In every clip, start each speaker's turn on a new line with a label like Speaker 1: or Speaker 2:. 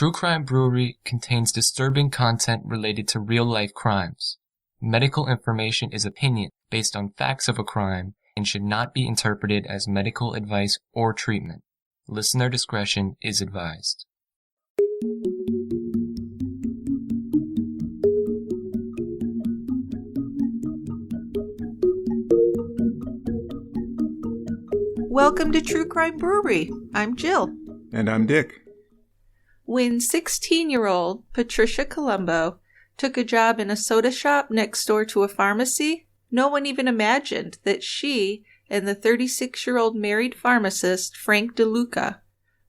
Speaker 1: True Crime Brewery contains disturbing content related to real-life crimes. Medical information is opinion based on facts of a crime and should not be interpreted as medical advice or treatment. Listener discretion is advised.
Speaker 2: Welcome to True Crime Brewery. I'm Jill.
Speaker 3: And I'm Dick.
Speaker 2: When 16-year-old Patricia Columbo took a job in a soda shop next door to a pharmacy, no one even imagined that she and the 36-year-old married pharmacist Frank DeLuca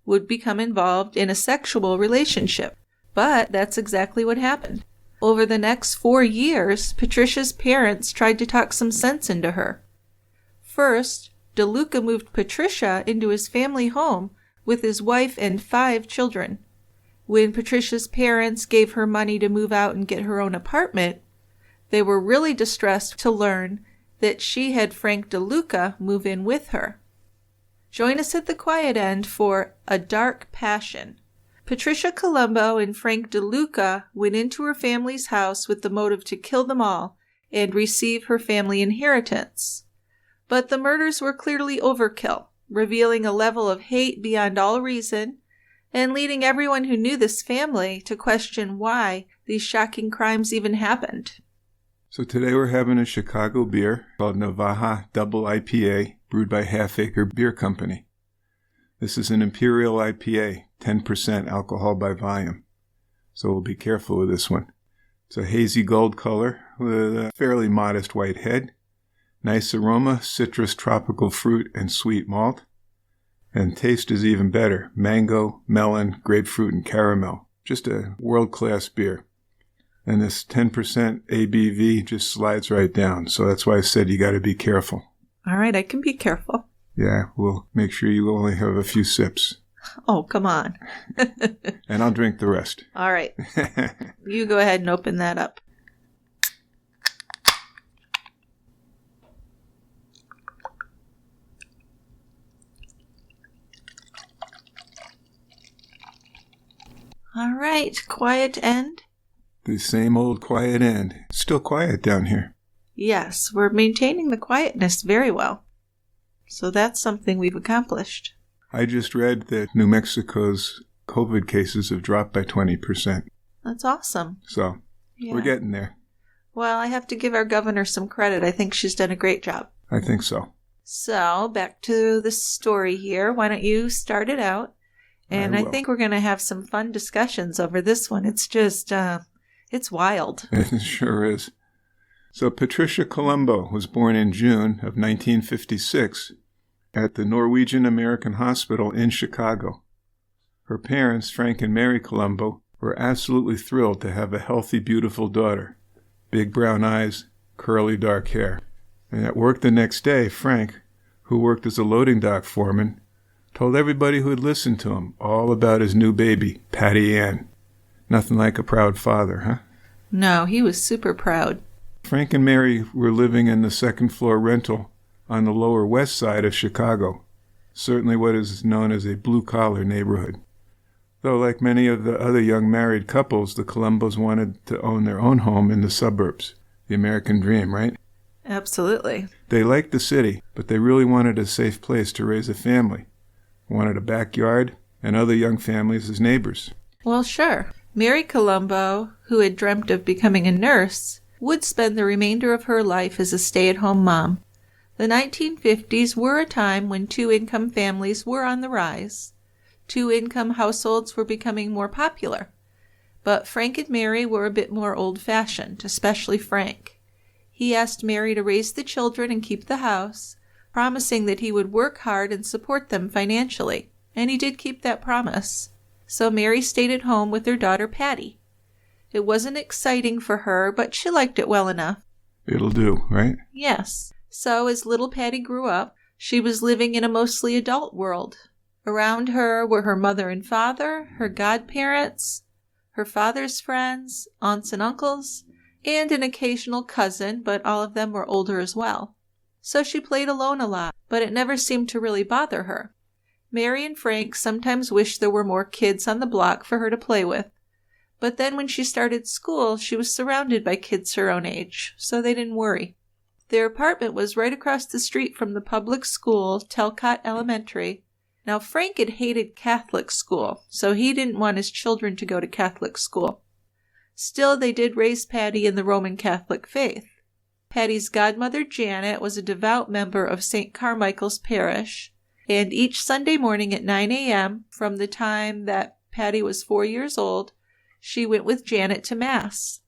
Speaker 2: would become involved in a sexual relationship. But that's exactly what happened. Over the next 4 years, Patricia's parents tried to talk some sense into her. First, DeLuca moved Patricia into his family home with his wife and 5 children. When Patricia's parents gave her money to move out and get her own apartment, they were really distressed to learn that she had Frank DeLuca move in with her. Join us at the quiet end for A Dark Passion. Patricia Columbo and Frank DeLuca went into her family's house with the motive to kill them all and receive her family inheritance. But the murders were clearly overkill, revealing a level of hate beyond all reason, and leading everyone who knew this family to question why these shocking crimes even happened.
Speaker 3: So today we're having a Chicago beer called Navaja Double IPA, brewed by Half Acre Beer Company. This is an Imperial IPA, 10% alcohol by volume. So we'll be careful with this one. It's a hazy gold color with a fairly modest white head. Nice aroma, citrus, tropical fruit, and sweet malt. And taste is even better. Mango, melon, grapefruit, and caramel. Just a world-class beer. And this 10% ABV just slides right down. So that's why I said you got to be careful.
Speaker 2: All right, I can be careful.
Speaker 3: Yeah, we'll make sure you only have a few sips.
Speaker 2: Oh, come on.
Speaker 3: And I'll drink the rest.
Speaker 2: All right. You go ahead and open that up. All right, quiet end.
Speaker 3: The same old quiet end. It's still quiet down here.
Speaker 2: Yes, we're maintaining the quietness very well. So that's something we've accomplished.
Speaker 3: I just read that New Mexico's COVID cases have dropped by 20%.
Speaker 2: That's awesome.
Speaker 3: So, We're getting there.
Speaker 2: Well, I have to give our governor some credit. I think she's done a great job.
Speaker 3: I think so.
Speaker 2: So, back to the story here. Why don't you start it out? And I think we're going to have some fun discussions over this one. It's just, it's wild.
Speaker 3: It sure is. So Patricia Columbo was born in June of 1956 at the Norwegian American Hospital in Chicago. Her parents, Frank and Mary Columbo, were absolutely thrilled to have a healthy, beautiful daughter. Big brown eyes, curly dark hair. And at work the next day, Frank, who worked as a loading dock foreman, told everybody who had listened to him all about his new baby, Patty Ann. Nothing like a proud father, huh?
Speaker 2: No, he was super proud.
Speaker 3: Frank and Mary were living in the second-floor rental on the Lower West Side of Chicago, certainly what is known as a blue-collar neighborhood. Though, like many of the other young married couples, the Columbos wanted to own their own home in the suburbs. The American dream, right?
Speaker 2: Absolutely.
Speaker 3: They liked the city, but they really wanted a safe place to raise a family. Wanted a backyard and other young families as neighbors.
Speaker 2: Well, sure. Mary Columbo, who had dreamt of becoming a nurse, would spend the remainder of her life as a stay-at-home mom. The 1950s were a time when two-income families were on the rise. Two-income households were becoming more popular. But Frank and Mary were a bit more old-fashioned, especially Frank. He asked Mary to raise the children and keep the house, promising that he would work hard and support them financially, and he did keep that promise. So Mary stayed at home with her daughter Patty. It wasn't exciting for her, but she liked it well enough.
Speaker 3: It'll do, right?
Speaker 2: Yes. So as little Patty grew up, she was living in a mostly adult world. Around her were her mother and father, her godparents, her father's friends, aunts and uncles, and an occasional cousin, but all of them were older as well. So she played alone a lot, but it never seemed to really bother her. Mary and Frank sometimes wished there were more kids on the block for her to play with, but then when she started school, she was surrounded by kids her own age, so they didn't worry. Their apartment was right across the street from the public school, Talcott Elementary. Now, Frank had hated Catholic school, so he didn't want his children to go to Catholic school. Still, they did raise Patty in the Roman Catholic faith. Patty's godmother, Janet, was a devout member of St. Carmichael's Parish, and each Sunday morning at 9 a.m., from the time that Patty was 4 years old, she went with Janet to Mass.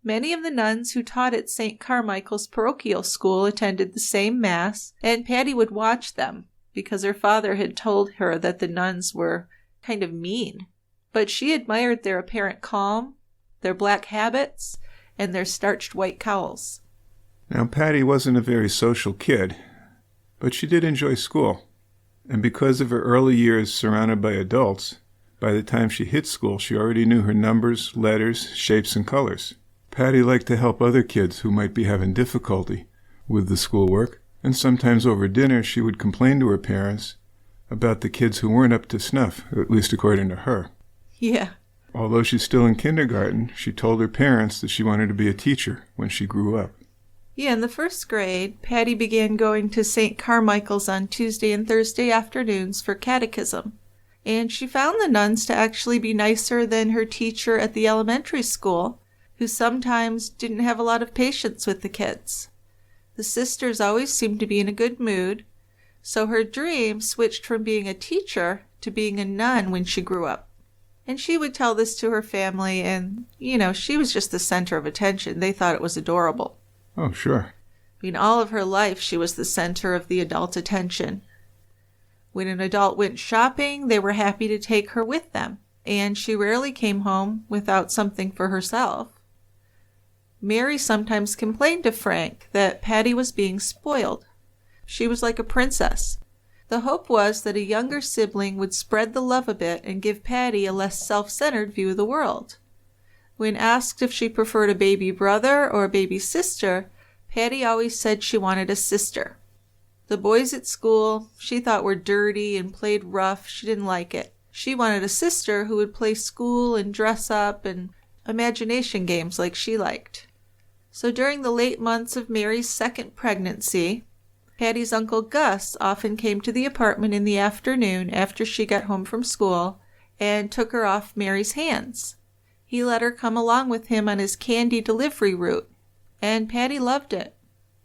Speaker 2: Many of the nuns who taught at St. Carmichael's parochial school attended the same Mass, and Patty would watch them, because her father had told her that the nuns were kind of mean. But she admired their apparent calm, their black habits, and their starched white cowls.
Speaker 3: Now, Patty wasn't a very social kid, but she did enjoy school. And because of her early years surrounded by adults, by the time she hit school, she already knew her numbers, letters, shapes, and colors. Patty liked to help other kids who might be having difficulty with the schoolwork, and sometimes over dinner she would complain to her parents about the kids who weren't up to snuff, at least according to her.
Speaker 2: Yeah.
Speaker 3: Although she's still in kindergarten, she told her parents that she wanted to be a teacher when she grew up.
Speaker 2: Yeah, in the first grade, Patty began going to St. Carmichael's on Tuesday and Thursday afternoons for catechism. And she found the nuns to actually be nicer than her teacher at the elementary school, who sometimes didn't have a lot of patience with the kids. The sisters always seemed to be in a good mood, so her dream switched from being a teacher to being a nun when she grew up. And she would tell this to her family, and, she was just the center of attention. They thought it was adorable.
Speaker 3: Oh, sure.
Speaker 2: All of her life, she was the center of the adult attention. When an adult went shopping, they were happy to take her with them, and she rarely came home without something for herself. Mary sometimes complained to Frank that Patty was being spoiled. She was like a princess. The hope was that a younger sibling would spread the love a bit and give Patty a less self-centered view of the world. When asked if she preferred a baby brother or a baby sister, Patty always said she wanted a sister. The boys at school she thought were dirty and played rough. She didn't like it. She wanted a sister who would play school and dress up and imagination games like she liked. So during the late months of Mary's second pregnancy, Patty's Uncle Gus often came to the apartment in the afternoon after she got home from school and took her off Mary's hands. He let her come along with him on his candy delivery route, and Patty loved it.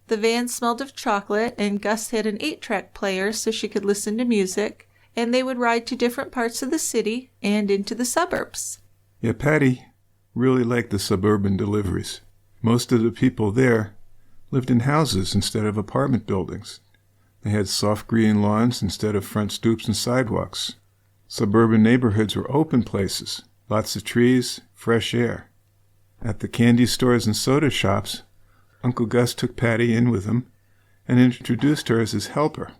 Speaker 2: The van smelled of chocolate, and Gus had an 8-track player so she could listen to music, and they would ride to different parts of the city and into the suburbs.
Speaker 3: Yeah, Patty really liked the suburban deliveries. Most of the people there lived in houses instead of apartment buildings. They had soft green lawns instead of front stoops and sidewalks. Suburban neighborhoods were open places, lots of trees, fresh air. At the candy stores and soda shops, Uncle Gus took Patty in with him and introduced her as his helper.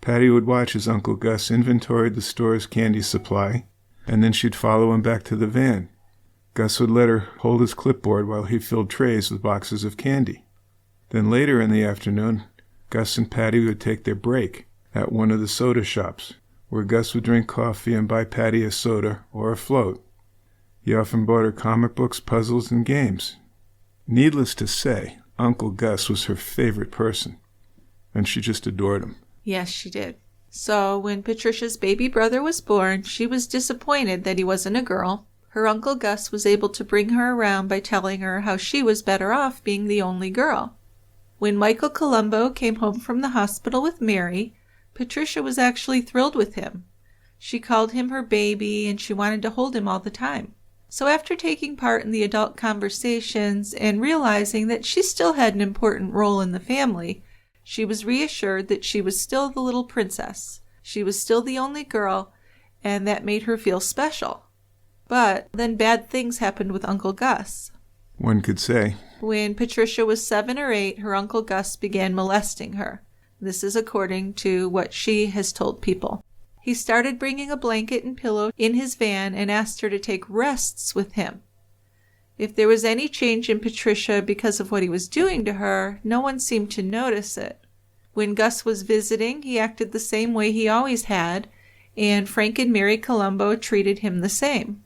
Speaker 3: Patty would watch as Uncle Gus inventoried the store's candy supply, and then she'd follow him back to the van. Gus would let her hold his clipboard while he filled trays with boxes of candy. Then later in the afternoon, Gus and Patty would take their break at one of the soda shops, where Gus would drink coffee and buy Patty a soda or a float. He often bought her comic books, puzzles, and games. Needless to say, Uncle Gus was her favorite person, and she just adored him.
Speaker 2: Yes, she did. So when Patricia's baby brother was born, she was disappointed that he wasn't a girl. Her Uncle Gus was able to bring her around by telling her how she was better off being the only girl. When Michael Columbo came home from the hospital with Mary, Patricia was actually thrilled with him. She called him her baby, and she wanted to hold him all the time. So after taking part in the adult conversations and realizing that she still had an important role in the family, she was reassured that she was still the little princess. She was still the only girl, and that made her feel special. But then bad things happened with Uncle Gus.
Speaker 3: One could say.
Speaker 2: When Patricia was 7 or 8, her Uncle Gus began molesting her. This is according to what she has told people. He started bringing a blanket and pillow in his van and asked her to take rests with him. If there was any change in Patricia because of what he was doing to her, no one seemed to notice it. When Gus was visiting, he acted the same way he always had, and Frank and Mary Columbo treated him the same.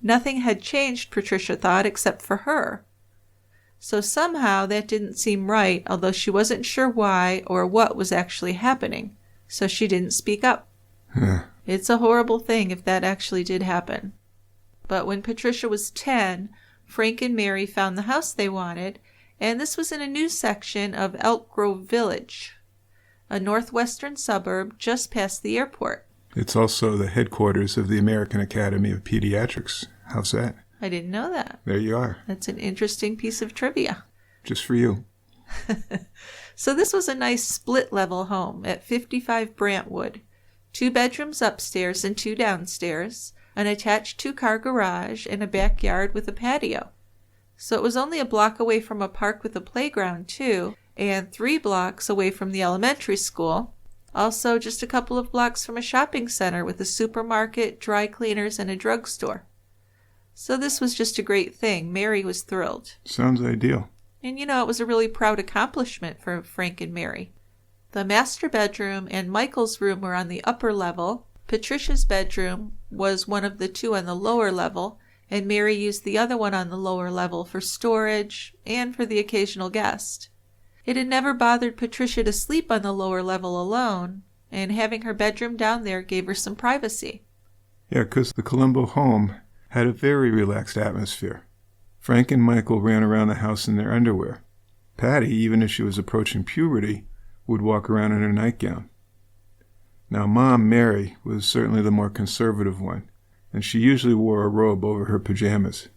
Speaker 2: Nothing had changed, Patricia thought, except for her. So somehow that didn't seem right, although she wasn't sure why or what was actually happening, so she didn't speak up. It's a horrible thing if that actually did happen. But when Patricia was 10, Frank and Mary found the house they wanted, and this was in a new section of Elk Grove Village, a northwestern suburb just past the airport.
Speaker 3: It's also the headquarters of the American Academy of Pediatrics. How's that?
Speaker 2: I didn't know that.
Speaker 3: There you are.
Speaker 2: That's an interesting piece of trivia.
Speaker 3: Just for you.
Speaker 2: So this was a nice split-level home at 55 Brantwood. 2 bedrooms upstairs and 2 downstairs, an attached 2-car garage, and a backyard with a patio. So it was only a block away from a park with a playground, too, and 3 blocks away from the elementary school. Also just a couple of blocks from a shopping center with a supermarket, dry cleaners, and a drugstore. So this was just a great thing. Mary was thrilled.
Speaker 3: Sounds ideal.
Speaker 2: And it was a really proud accomplishment for Frank and Mary. The master bedroom and Michael's room were on the upper level. Patricia's bedroom was one of the 2 on the lower level, and Mary used the other one on the lower level for storage and for the occasional guest. It had never bothered Patricia to sleep on the lower level alone, and having her bedroom down there gave her some privacy.
Speaker 3: Yeah, because the Columbo home had a very relaxed atmosphere. Frank and Michael ran around the house in their underwear. Patty, even as she was approaching puberty, would walk around in her nightgown. Now, Mom, Mary, was certainly the more conservative one, and she usually wore a robe over her pajamas.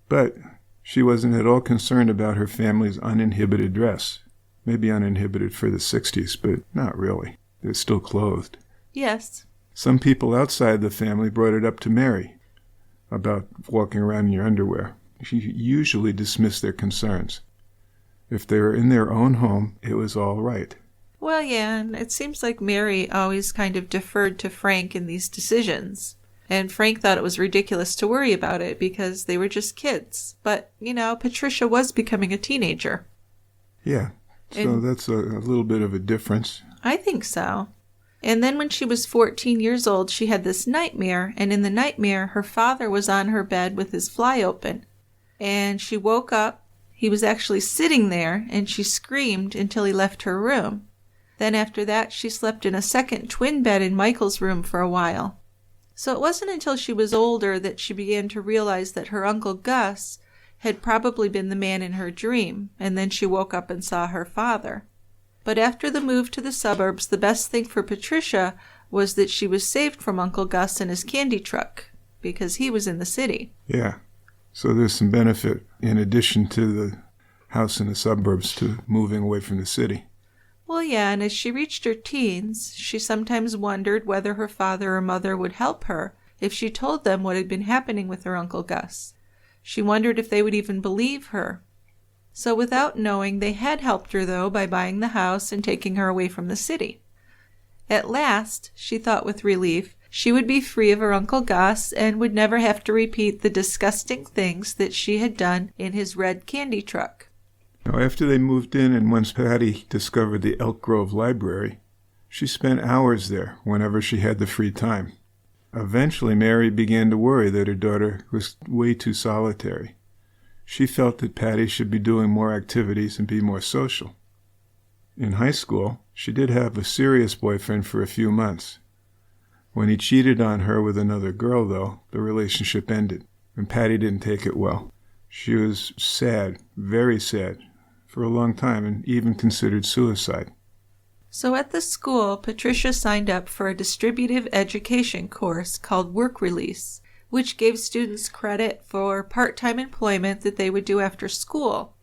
Speaker 3: But she wasn't at all concerned about her family's uninhibited dress. Maybe uninhibited for the 60s, but not really. They're still clothed.
Speaker 2: Yes.
Speaker 3: Some people outside the family brought it up to Mary about walking around in your underwear. She usually dismissed their concerns. If they were in their own home, it was all right.
Speaker 2: Well, yeah, and it seems like Mary always kind of deferred to Frank in these decisions. And Frank thought it was ridiculous to worry about it because they were just kids. But, Patricia was becoming a teenager.
Speaker 3: Yeah, so that's a little bit of a difference.
Speaker 2: I think so. And then when she was 14 years old, she had this nightmare, and in the nightmare, her father was on her bed with his fly open. And she woke up. He was actually sitting there, and she screamed until he left her room. Then after that, she slept in a second twin bed in Michael's room for a while. So it wasn't until she was older that she began to realize that her Uncle Gus had probably been the man in her dream, and then she woke up and saw her father. But after the move to the suburbs, the best thing for Patricia was that she was saved from Uncle Gus and his candy truck, because he was in the city.
Speaker 3: Yeah, so there's some benefit in addition to the house in the suburbs to moving away from the city.
Speaker 2: Well, yeah, and as she reached her teens, she sometimes wondered whether her father or mother would help her if she told them what had been happening with her Uncle Gus. She wondered if they would even believe her. So without knowing, they had helped her, though, by buying the house and taking her away from the city. At last, she thought with relief, she would be free of her Uncle Gus and would never have to repeat the disgusting things that she had done in his red candy truck.
Speaker 3: Now, after they moved in and once Patty discovered the Elk Grove Library, she spent hours there whenever she had the free time. Eventually, Mary began to worry that her daughter was way too solitary. She felt that Patty should be doing more activities and be more social. In high school, she did have a serious boyfriend for a few months. When he cheated on her with another girl, though, the relationship ended, and Patty didn't take it well. She was sad, very sad, for a long time, and even considered suicide.
Speaker 2: So at the school, Patricia signed up for a distributive education course called Work Release, which gave students credit for part-time employment that they would do after school.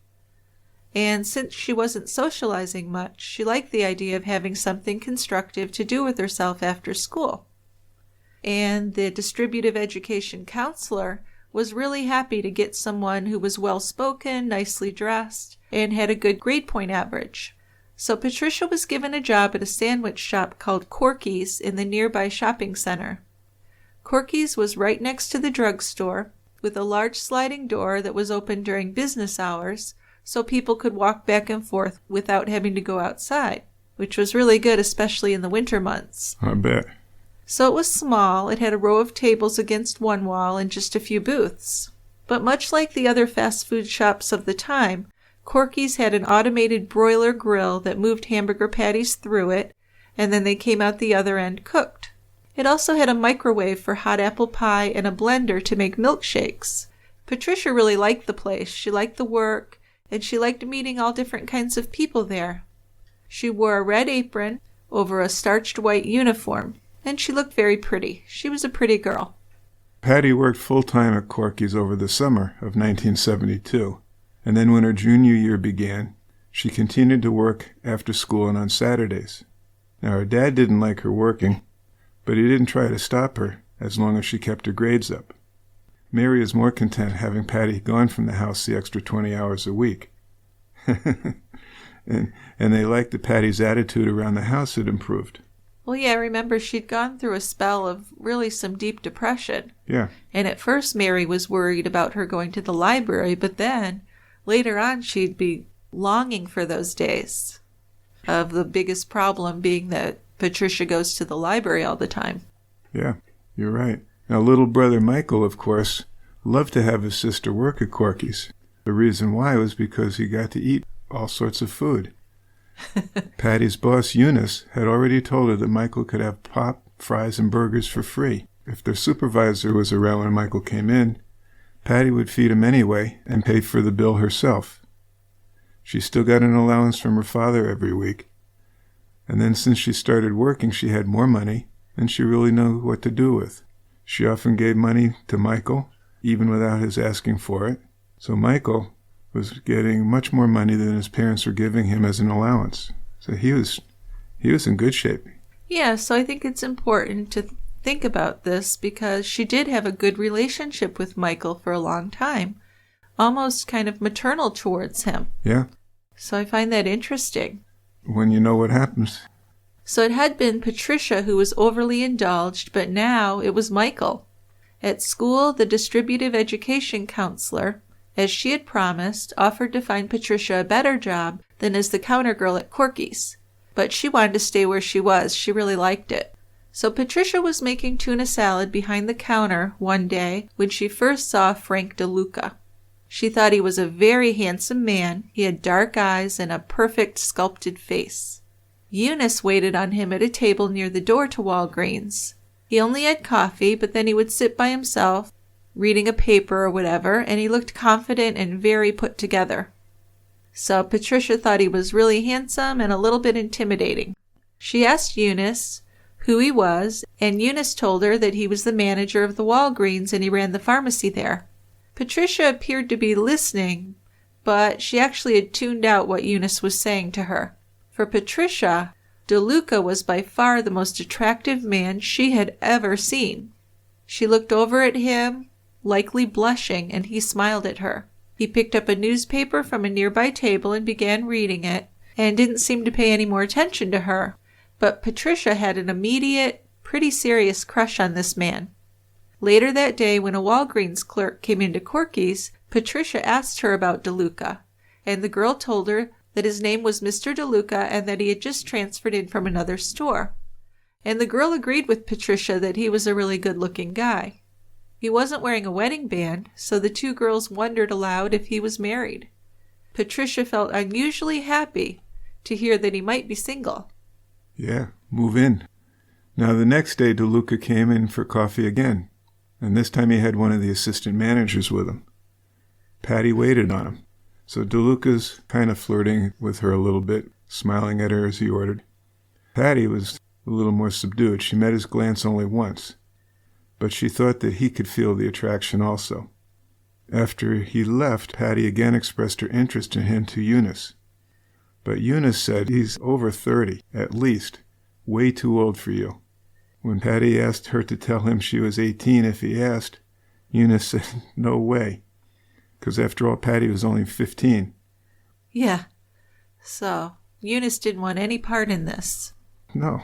Speaker 2: And since she wasn't socializing much, she liked the idea of having something constructive to do with herself after school. And the distributive education counselor was really happy to get someone who was well-spoken, nicely dressed, and had a good grade point average. So Patricia was given a job at a sandwich shop called Corky's in the nearby shopping center. Corky's was right next to the drugstore, with a large sliding door that was open during business hours, so people could walk back and forth without having to go outside, which was really good, especially in the winter months.
Speaker 3: I bet.
Speaker 2: So it was small. It had a row of tables against one wall and just a few booths. But much like the other fast food shops of the time, Corky's had an automated broiler grill that moved hamburger patties through it, and then they came out the other end cooked. It also had a microwave for hot apple pie and a blender to make milkshakes. Patricia really liked the place. She liked the work, and she liked meeting all different kinds of people there. She wore a red apron over a starched white uniform, and she looked very pretty. She was a pretty girl.
Speaker 3: Patty worked full-time at Corky's over the summer of 1972, and then when her junior year began, she continued to work after school and on Saturdays. Now, her dad didn't like her working, but he didn't try to stop her as long as she kept her grades up. Mary is more content having Patty gone from the house the extra 20 hours a week. and they liked that Patty's attitude around the house had improved.
Speaker 2: Well, yeah, remember she'd gone through a spell of really some deep depression.
Speaker 3: Yeah.
Speaker 2: And at first Mary was worried about her going to the library, but then later on she'd be longing for those days of the biggest problem being that Patricia goes to the library all the time.
Speaker 3: Yeah, you're right. Now, little brother Michael, of course, loved to have his sister work at Corky's. The reason why was because he got to eat all sorts of food. Patty's boss, Eunice, had already told her that Michael could have pop, fries, and burgers for free. If their supervisor was around when Michael came in, Patty would feed him anyway and pay for the bill herself. She still got an allowance from her father every week. And then since she started working, she had more money than she really knew what to do with. She often gave money to Michael, even without his asking for it. So Michael was getting much more money than his parents were giving him as an allowance. So he was in good shape.
Speaker 2: Yeah, so I think it's important to think about this because she did have a good relationship with Michael for a long time, almost kind of maternal towards him.
Speaker 3: Yeah.
Speaker 2: So I find that interesting.
Speaker 3: When you know what happens.
Speaker 2: So it had been Patricia who was overly indulged, but now it was Michael. At school, the distributive education counselor, as she had promised, offered to find Patricia a better job than as the counter girl at Corky's. But she wanted to stay where she was. She really liked it. So Patricia was making tuna salad behind the counter one day when she first saw Frank DeLuca. She thought he was a very handsome man. He had dark eyes and a perfect sculpted face. Eunice waited on him at a table near the door to Walgreens. He only had coffee, but then he would sit by himself, reading a paper or whatever, and he looked confident and very put together. So Patricia thought he was really handsome and a little bit intimidating. She asked Eunice who he was, and Eunice told her that he was the manager of the Walgreens and he ran the pharmacy there. Patricia appeared to be listening, but she actually had tuned out what Eunice was saying to her. For Patricia, DeLuca was by far the most attractive man she had ever seen. She looked over at him, likely blushing, and he smiled at her. He picked up a newspaper from a nearby table and began reading it, and didn't seem to pay any more attention to her. But Patricia had an immediate, pretty serious crush on this man. Later that day, when a Walgreens clerk came into Corky's, Patricia asked her about DeLuca, and the girl told her that his name was Mr. DeLuca and that he had just transferred in from another store. And the girl agreed with Patricia that he was a really good-looking guy. He wasn't wearing a wedding band, so the two girls wondered aloud if he was married. Patricia felt unusually happy to hear that he might be single.
Speaker 3: Yeah, move in. Now the next day, DeLuca came in for coffee again, and this time he had one of the assistant managers with him. Patty waited on him, so DeLuca's kind of flirting with her a little bit, smiling at her as he ordered. Patty was a little more subdued. She met his glance only once, but she thought that he could feel the attraction also. After he left, Patty again expressed her interest in him to Eunice. But Eunice said he's over 30, at least, way too old for you. When Patty asked her to tell him she was 18 if he asked, Eunice said, no way, because after all, Patty was only 15.
Speaker 2: Yeah, so Eunice didn't want any part in this.
Speaker 3: No,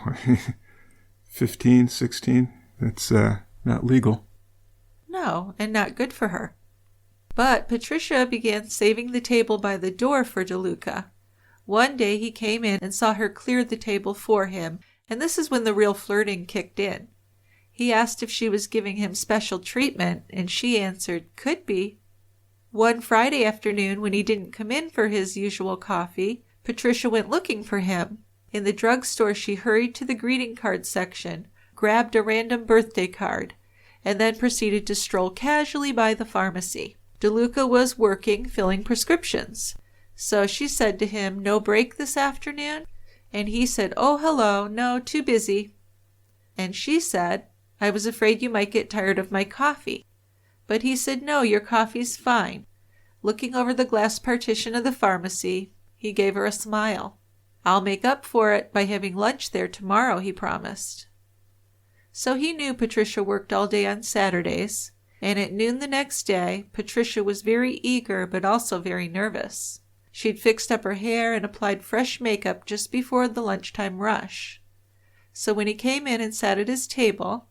Speaker 3: 15, 16, that's not legal.
Speaker 2: No, and not good for her. But Patricia began saving the table by the door for DeLuca. One day he came in and saw her clear the table for him, and this is when the real flirting kicked in. He asked if she was giving him special treatment, and she answered, "Could be." One Friday afternoon, when he didn't come in for his usual coffee, Patricia went looking for him. In the drugstore, she hurried to the greeting card section, grabbed a random birthday card, and then proceeded to stroll casually by the pharmacy. DeLuca was working, filling prescriptions. So she said to him, "No break this afternoon?" And he said, "Oh, hello, no, too busy." And she said, "I was afraid you might get tired of my coffee." But he said, "No, your coffee's fine." Looking over the glass partition of the pharmacy, he gave her a smile. "I'll make up for it by having lunch there tomorrow," he promised. So he knew Patricia worked all day on Saturdays, and at noon the next day, Patricia was very eager but also very nervous. She'd fixed up her hair and applied fresh makeup just before the lunchtime rush. So when he came in and sat at his table,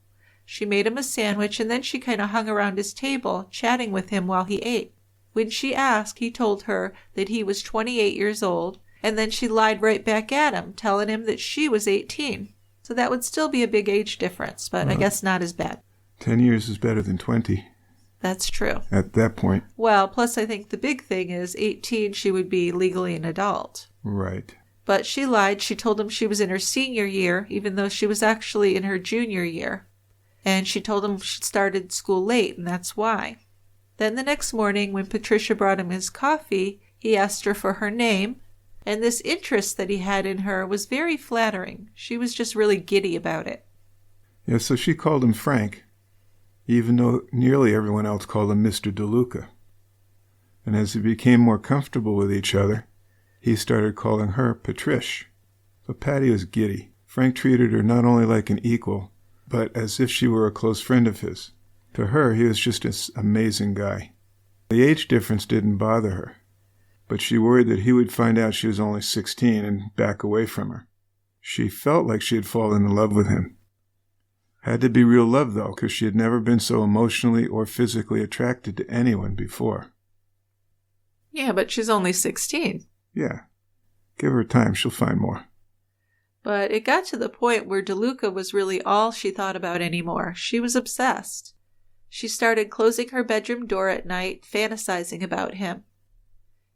Speaker 2: she made him a sandwich, and then she kind of hung around his table, chatting with him while he ate. When she asked, he told her that he was 28 years old, and then she lied right back at him, telling him that she was 18. So that would still be a big age difference, but I guess not as bad.
Speaker 3: 10 years is better than 20.
Speaker 2: That's true.
Speaker 3: At that point.
Speaker 2: Well, plus I think the big thing is 18, she would be legally an adult.
Speaker 3: Right.
Speaker 2: But she lied. She told him she was in her senior year, even though she was actually in her junior year. And she told him she started school late, and that's why. Then the next morning, when Patricia brought him his coffee, he asked her for her name, and this interest that he had in her was very flattering. She was just really giddy about it.
Speaker 3: Yeah, so she called him Frank, even though nearly everyone else called him Mr. DeLuca. And as they became more comfortable with each other, he started calling her Patricia. But Patty was giddy. Frank treated her not only like an equal, but as if she were a close friend of his. To her, he was just an amazing guy. The age difference didn't bother her, but she worried that he would find out she was only 16 and back away from her. She felt like she had fallen in love with him. Had to be real love, though, because she had never been so emotionally or physically attracted to anyone before.
Speaker 2: Yeah, but she's only 16.
Speaker 3: Yeah. Give her time, she'll find more.
Speaker 2: But it got to the point where DeLuca was really all she thought about anymore. She was obsessed. She started closing her bedroom door at night, fantasizing about him.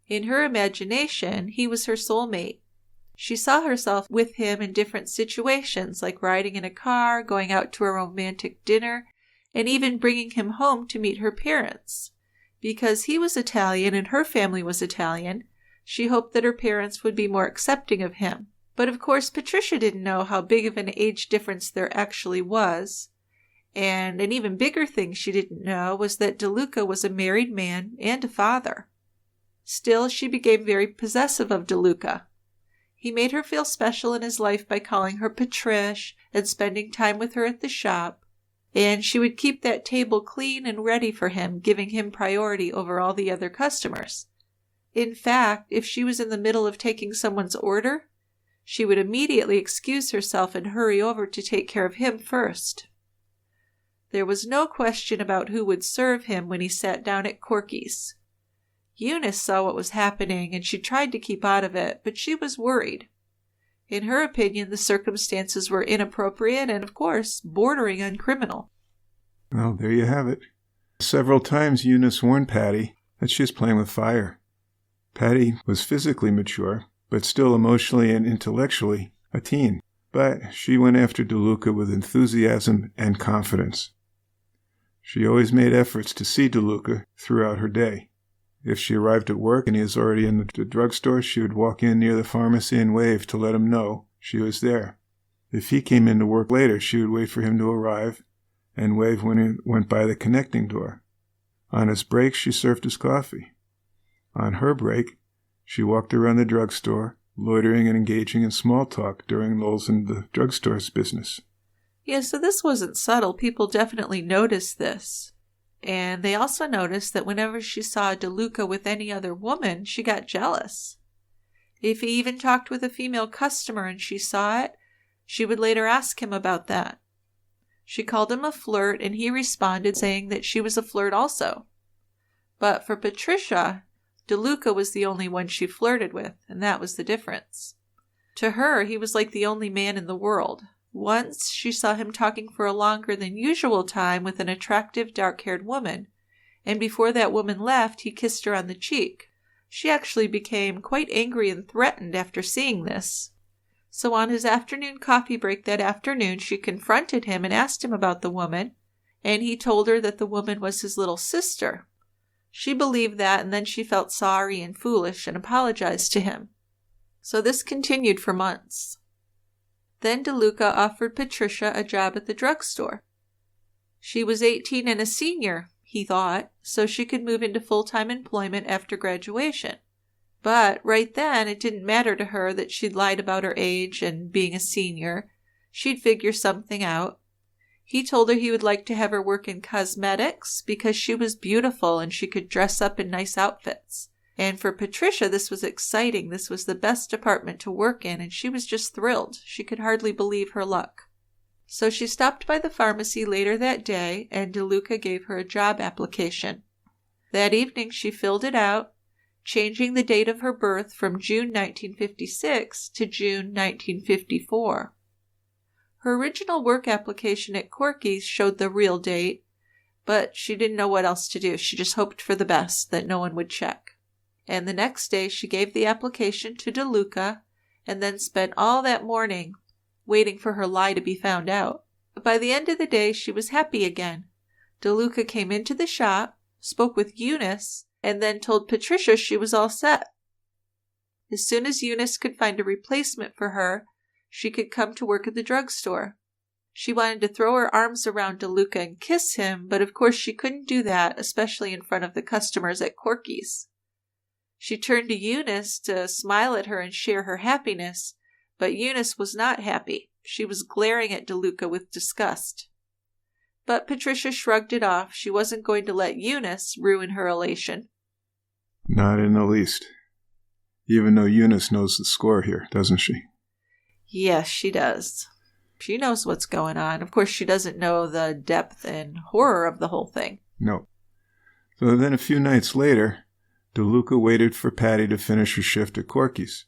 Speaker 2: In her imagination, he was her soulmate. She saw herself with him in different situations, like riding in a car, going out to a romantic dinner, and even bringing him home to meet her parents. Because he was Italian and her family was Italian, she hoped that her parents would be more accepting of him. But of course, Patricia didn't know how big of an age difference there actually was. And an even bigger thing she didn't know was that DeLuca was a married man and a father. Still, she became very possessive of DeLuca. He made her feel special in his life by calling her Patricia and spending time with her at the shop. And she would keep that table clean and ready for him, giving him priority over all the other customers. In fact, if she was in the middle of taking someone's order, she would immediately excuse herself and hurry over to take care of him first. There was no question about who would serve him when he sat down at Corky's. Eunice saw what was happening, and she tried to keep out of it, but she was worried. In her opinion, the circumstances were inappropriate and, of course, bordering on criminal.
Speaker 3: Well, there you have it. Several times Eunice warned Patty that she was playing with fire. Patty was physically mature, but still emotionally and intellectually a teen. But she went after DeLuca with enthusiasm and confidence. She always made efforts to see DeLuca throughout her day. If she arrived at work and he was already in the drugstore, she would walk in near the pharmacy and wave to let him know she was there. If he came into work later, she would wait for him to arrive and wave when he went by the connecting door. On his break, she served his coffee. On her break, she walked around the drugstore, loitering and engaging in small talk during lulls in the drugstore's business.
Speaker 2: Yeah, so this wasn't subtle. People definitely noticed this. And they also noticed that whenever she saw DeLuca with any other woman, she got jealous. If he even talked with a female customer and she saw it, she would later ask him about that. She called him a flirt, and he responded saying that she was a flirt also. But for Patricia, DeLuca was the only one she flirted with, and that was the difference. To her, he was like the only man in the world. Once she saw him talking for a longer than usual time with an attractive dark-haired woman, and before that woman left, he kissed her on the cheek. She actually became quite angry and threatened after seeing this. So on his afternoon coffee break that afternoon, she confronted him and asked him about the woman, and he told her that the woman was his little sister. She believed that, and then she felt sorry and foolish and apologized to him. So this continued for months. Then DeLuca offered Patricia a job at the drugstore. She was 18 and a senior, he thought, so she could move into full-time employment after graduation. But right then, it didn't matter to her that she'd lied about her age and being a senior. She'd figure something out. He told her he would like to have her work in cosmetics because she was beautiful and she could dress up in nice outfits. And for Patricia, this was exciting. This was the best department to work in, and she was just thrilled. She could hardly believe her luck. So she stopped by the pharmacy later that day, and DeLuca gave her a job application. That evening she filled it out, changing the date of her birth from June 1956 to June 1954. Her original work application at Corky's showed the real date, but she didn't know what else to do. She just hoped for the best, that no one would check. And the next day she gave the application to DeLuca and then spent all that morning waiting for her lie to be found out. But by the end of the day she was happy again. DeLuca came into the shop, spoke with Eunice, and then told Patricia she was all set. As soon as Eunice could find a replacement for her, she could come to work at the drugstore. She wanted to throw her arms around DeLuca and kiss him, but of course she couldn't do that, especially in front of the customers at Corky's. She turned to Eunice to smile at her and share her happiness, but Eunice was not happy. She was glaring at DeLuca with disgust. But Patricia shrugged it off. She wasn't going to let Eunice ruin her elation.
Speaker 3: Not in the least. Even though Eunice knows the score here, doesn't she?
Speaker 2: Yes, she does. She knows what's going on. Of course, she doesn't know the depth and horror of the whole thing.
Speaker 3: No. So then a few nights later, DeLuca waited for Patty to finish her shift at Corky's.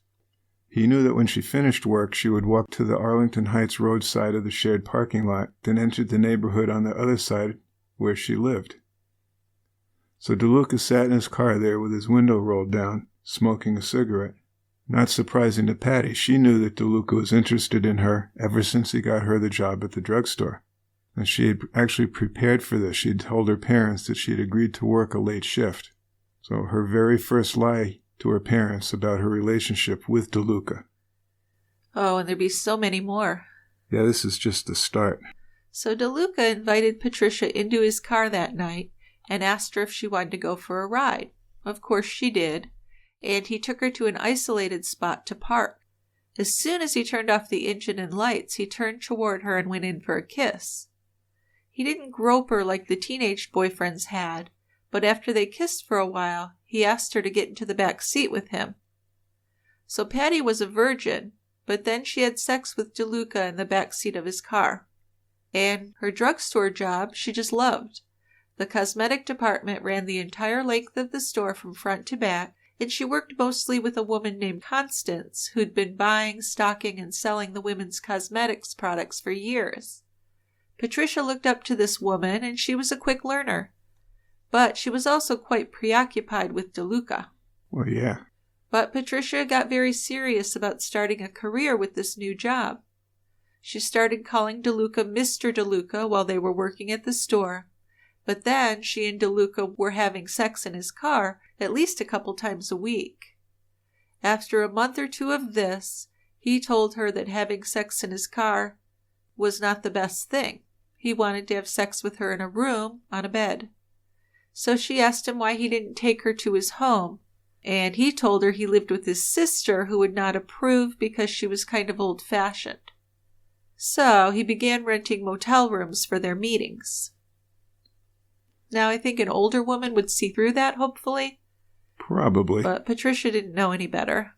Speaker 3: He knew that when she finished work, she would walk to the Arlington Heights road side of the shared parking lot, then entered the neighborhood on the other side where she lived. So DeLuca sat in his car there with his window rolled down, smoking a cigarette. Not surprising to Patty, she knew that DeLuca was interested in her ever since he got her the job at the drugstore. And she had actually prepared for this. She had told her parents that she had agreed to work a late shift. So her very first lie to her parents about her relationship with DeLuca.
Speaker 2: Oh, and there'd be so many more.
Speaker 3: Yeah, this is just the start.
Speaker 2: So DeLuca invited Patricia into his car that night and asked her if she wanted to go for a ride. Of course she did, and he took her to an isolated spot to park. As soon as he turned off the engine and lights, he turned toward her and went in for a kiss. He didn't grope her like the teenage boyfriends had, but after they kissed for a while, he asked her to get into the back seat with him. So Patty was a virgin, but then she had sex with DeLuca in the back seat of his car. And her drugstore job she just loved. The cosmetic department ran the entire length of the store from front to back, and she worked mostly with a woman named Constance, who'd been buying, stocking, and selling the women's cosmetics products for years. Patricia looked up to this woman, and she was a quick learner. But she was also quite preoccupied with DeLuca.
Speaker 3: Well, yeah.
Speaker 2: But Patricia got very serious about starting a career with this new job. She started calling DeLuca Mr. DeLuca while they were working at the store. But then she and DeLuca were having sex in his car at least a couple times a week. After a month or two of this, he told her that having sex in his car was not the best thing. He wanted to have sex with her in a room on a bed. So she asked him why he didn't take her to his home, and he told her he lived with his sister who would not approve because she was kind of old-fashioned. So he began renting motel rooms for their meetings. Now, I think an older woman would see through that, hopefully.
Speaker 3: Probably.
Speaker 2: But Patricia didn't know any better.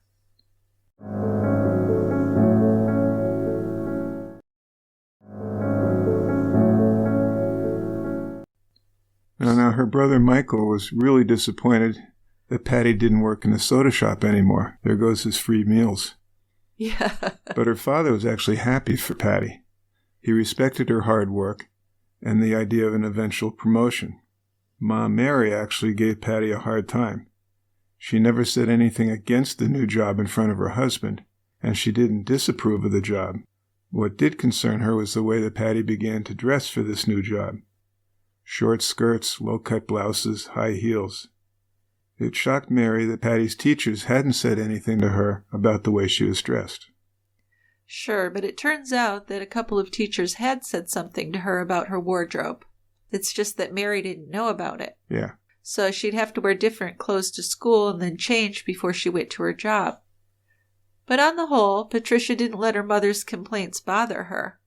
Speaker 3: Now, her brother Michael was really disappointed that Patty didn't work in the soda shop anymore. There goes his free meals.
Speaker 2: Yeah.
Speaker 3: But her father was actually happy for Patty. He respected her hard work and the idea of an eventual promotion. Mom Mary actually gave Patty a hard time. She never said anything against the new job in front of her husband, and she didn't disapprove of the job. What did concern her was the way that Patty began to dress for this new job. Short skirts, low-cut blouses, high heels. It shocked Mary that Patty's teachers hadn't said anything to her about the way she was dressed.
Speaker 2: Sure, but it turns out that a couple of teachers had said something to her about her wardrobe. It's just that Mary didn't know about it.
Speaker 3: Yeah.
Speaker 2: So she'd have to wear different clothes to school and then change before she went to her job. But on the whole, Patricia didn't let her mother's complaints bother her.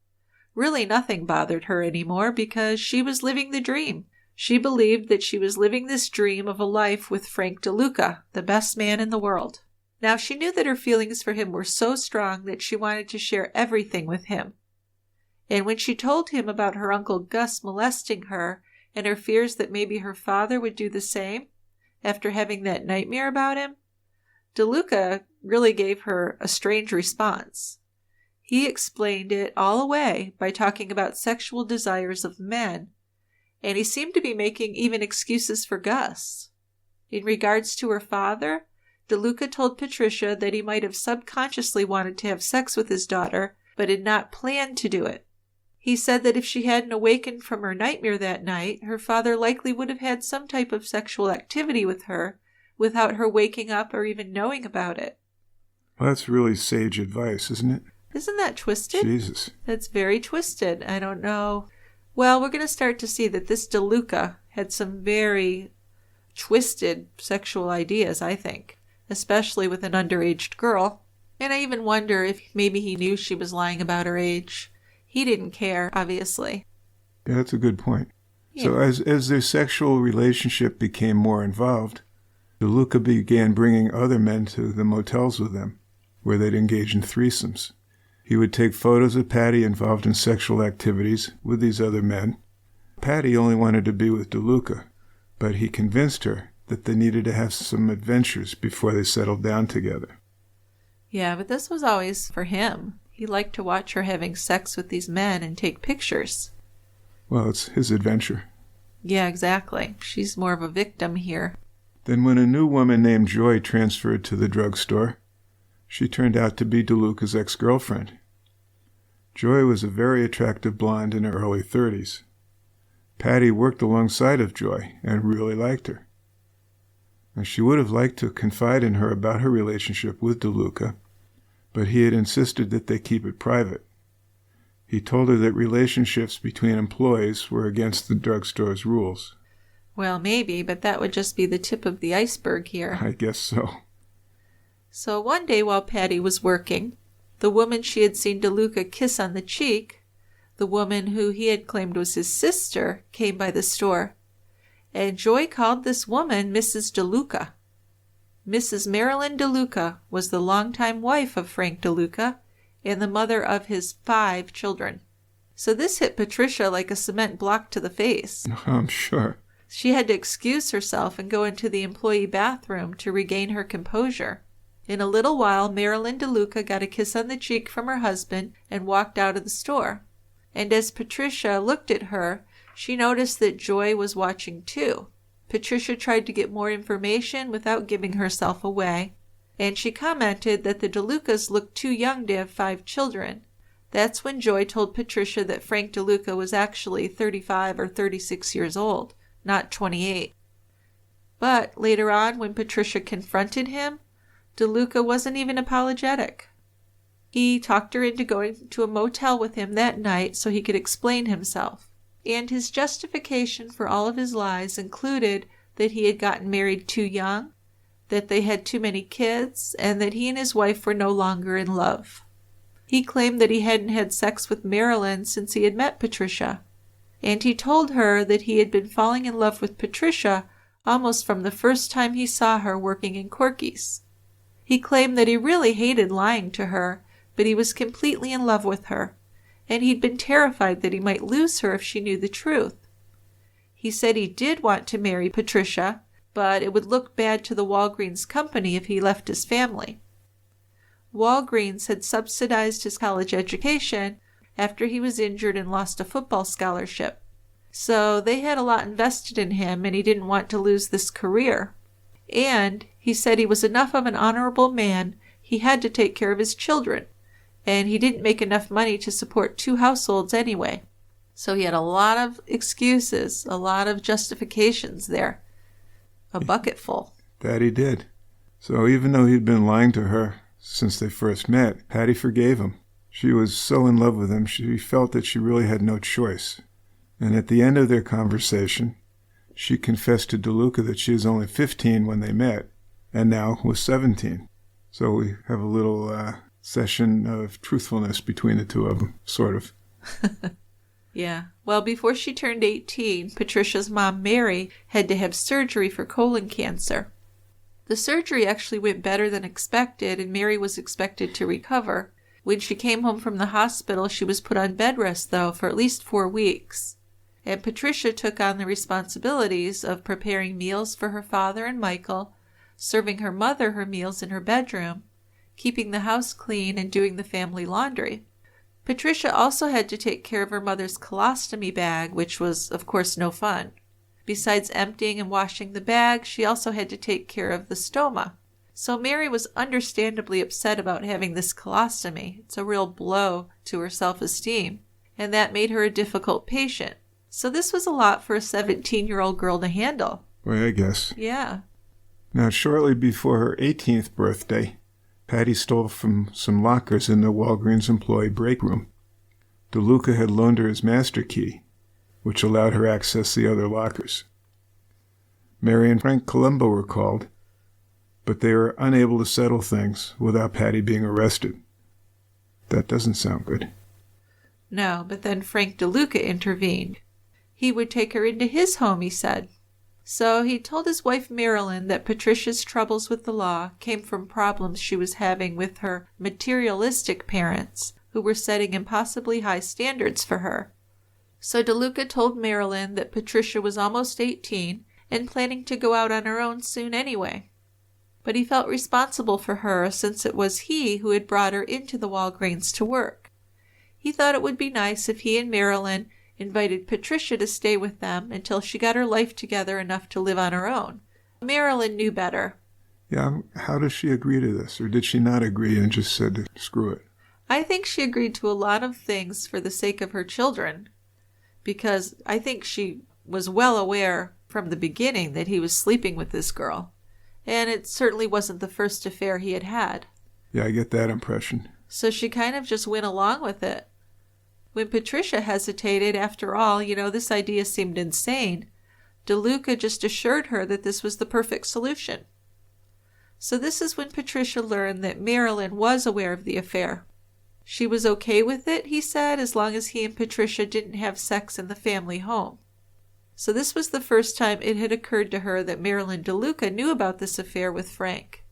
Speaker 2: Really nothing bothered her anymore because she was living the dream. She believed that she was living this dream of a life with Frank DeLuca, the best man in the world. Now she knew that her feelings for him were so strong that she wanted to share everything with him. And when she told him about her Uncle Gus molesting her and her fears that maybe her father would do the same after having that nightmare about him, DeLuca really gave her a strange response. He explained it all away by talking about sexual desires of men, and he seemed to be making even excuses for Gus. In regards to her father, DeLuca told Patricia that he might have subconsciously wanted to have sex with his daughter, but had not planned to do it. He said that if she hadn't awakened from her nightmare that night, her father likely would have had some type of sexual activity with her without her waking up or even knowing about it.
Speaker 3: Well, that's really sage advice, isn't it?
Speaker 2: Isn't that twisted?
Speaker 3: Jesus.
Speaker 2: That's very twisted. I don't know. Well, we're going to start to see that this DeLuca had some very twisted sexual ideas, I think, especially with an underage girl. And I even wonder if maybe he knew she was lying about her age. He didn't care, obviously.
Speaker 3: Yeah, that's a good point.
Speaker 2: Yeah.
Speaker 3: So as their sexual relationship became more involved, DeLuca began bringing other men to the motels with them, where they'd engage in threesomes. He would take photos of Patty involved in sexual activities with these other men. Patty only wanted to be with DeLuca, but he convinced her that they needed to have some adventures before they settled down together.
Speaker 2: Yeah, but this was always for him. He liked to watch her having sex with these men and take pictures.
Speaker 3: Well, it's his adventure.
Speaker 2: Yeah, exactly. She's more of a victim here.
Speaker 3: Then when a new woman named Joy transferred to the drugstore, she turned out to be DeLuca's ex-girlfriend. Joy was a very attractive blonde in her early 30s. Patty worked alongside of Joy and really liked her. And she would have liked to confide in her about her relationship with DeLuca, but he had insisted that they keep it private. He told her that relationships between employees were against the drugstore's rules.
Speaker 2: Well, maybe, but that would just be the tip of the iceberg here.
Speaker 3: I guess so.
Speaker 2: So one day while Patty was working, the woman she had seen DeLuca kiss on the cheek, the woman who he had claimed was his sister, came by the store. And Joy called this woman Mrs. DeLuca. Mrs. Marilyn DeLuca was the longtime wife of Frank DeLuca and the mother of his 5 children. So this hit Patricia like a cement block to the face.
Speaker 3: I'm sure.
Speaker 2: She had to excuse herself and go into the employee bathroom to regain her composure. In a little while, Marilyn DeLuca got a kiss on the cheek from her husband and walked out of the store. And as Patricia looked at her, she noticed that Joy was watching too. Patricia tried to get more information without giving herself away, and she commented that the DeLucas looked too young to have 5 children. That's when Joy told Patricia that Frank DeLuca was actually 35 or 36 years old, not 28. But later on, when Patricia confronted him, DeLuca wasn't even apologetic. He talked her into going to a motel with him that night so he could explain himself. And his justification for all of his lies included that he had gotten married too young, that they had too many kids, and that he and his wife were no longer in love. He claimed that he hadn't had sex with Marilyn since he had met Patricia, and he told her that he had been falling in love with Patricia almost from the first time he saw her working in Corky's. He claimed that he really hated lying to her, but he was completely in love with her, and he'd been terrified that he might lose her if she knew the truth. He said he did want to marry Patricia, but it would look bad to the Walgreens company if he left his family. Walgreens had subsidized his college education, after he was injured and lost a football scholarship. So they had a lot invested in him, and he didn't want to lose this career. And he said he was enough of an honorable man, he had to take care of his children, and he didn't make enough money to support 2 households anyway. So he had a lot of excuses, a lot of justifications there. A bucket full.
Speaker 3: That he did. So even though he'd been lying to her since they first met, Patty forgave him. She was so in love with him, she felt that she really had no choice. And at the end of their conversation, she confessed to DeLuca that she was only 15 when they met, and now was 17. So we have a little session of truthfulness between the two of them, sort of.
Speaker 2: Yeah. Well, before she turned 18, Patricia's mom, Mary, had to have surgery for colon cancer. The surgery actually went better than expected, and Mary was expected to recover. When she came home from the hospital, she was put on bed rest, though, for at least 4 weeks. And Patricia took on the responsibilities of preparing meals for her father and Michael, serving her mother her meals in her bedroom, keeping the house clean, and doing the family laundry. Patricia also had to take care of her mother's colostomy bag, which was, of course, no fun. Besides emptying and washing the bag, she also had to take care of the stoma. So Mary was understandably upset about having this colostomy. It's a real blow to her self-esteem, and that made her a difficult patient. So this was a lot for a 17-year-old girl to handle.
Speaker 3: Well, I guess.
Speaker 2: Yeah.
Speaker 3: Now, shortly before her 18th birthday, Patty stole from some lockers in the Walgreens employee break room. DeLuca had loaned her his master key, which allowed her access the other lockers. Mary and Frank Columbo were called, but they were unable to settle things without Patty being arrested. That doesn't sound good.
Speaker 2: No, but then Frank DeLuca intervened. He would take her into his home, he said. So he told his wife Marilyn that Patricia's troubles with the law came from problems she was having with her materialistic parents, who were setting impossibly high standards for her. So DeLuca told Marilyn that Patricia was almost 18 and planning to go out on her own soon anyway. But he felt responsible for her since it was he who had brought her into the Walgreens to work. He thought it would be nice if he and Marilyn invited Patricia to stay with them until she got her life together enough to live on her own. Marilyn knew better.
Speaker 3: Yeah, how does she agree to this? Or did she not agree and just said, screw it?
Speaker 2: I think she agreed to a lot of things for the sake of her children, because I think she was well aware from the beginning that he was sleeping with this girl, and it certainly wasn't the first affair he had had.
Speaker 3: Yeah, I get that impression.
Speaker 2: So she kind of just went along with it. When Patricia hesitated, after all, this idea seemed insane, DeLuca just assured her that this was the perfect solution. So this is when Patricia learned that Marilyn was aware of the affair. She was okay with it, he said, as long as he and Patricia didn't have sex in the family home. So this was the first time it had occurred to her that Marilyn DeLuca knew about this affair with Frank.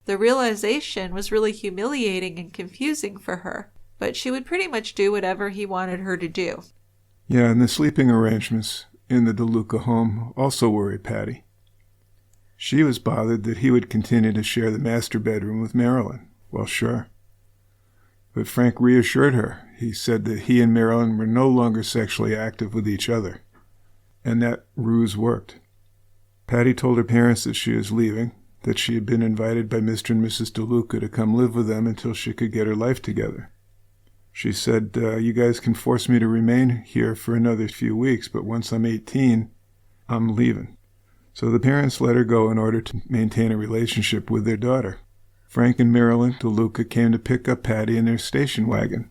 Speaker 2: The realization was really humiliating and confusing for her, but she would pretty much do whatever he wanted her to do.
Speaker 3: Yeah, and the sleeping arrangements in the DeLuca home also worried Patty. She was bothered that he would continue to share the master bedroom with Marilyn. Well, sure. But Frank reassured her. He said that he and Marilyn were no longer sexually active with each other, and that ruse worked. Patty told her parents that she was leaving, that she had been invited by Mr. and Mrs. DeLuca to come live with them until she could get her life together. She said, you guys can force me to remain here for another few weeks, but once I'm 18, I'm leaving. So the parents let her go in order to maintain a relationship with their daughter. Frank and Marilyn DeLuca came to pick up Patty in their station wagon.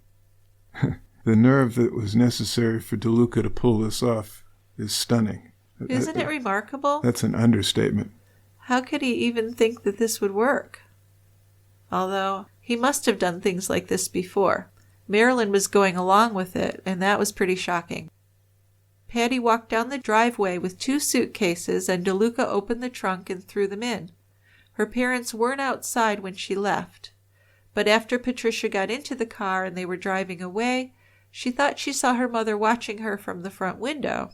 Speaker 3: The nerve that was necessary for DeLuca to pull this off is stunning.
Speaker 2: Isn't it remarkable?
Speaker 3: That's an understatement.
Speaker 2: How could he even think that this would work? Although, he must have done things like this before. Marilyn was going along with it, and that was pretty shocking. Patty walked down the driveway with 2 suitcases, and DeLuca opened the trunk and threw them in. Her parents weren't outside when she left, but after Patricia got into the car and they were driving away, she thought she saw her mother watching her from the front window.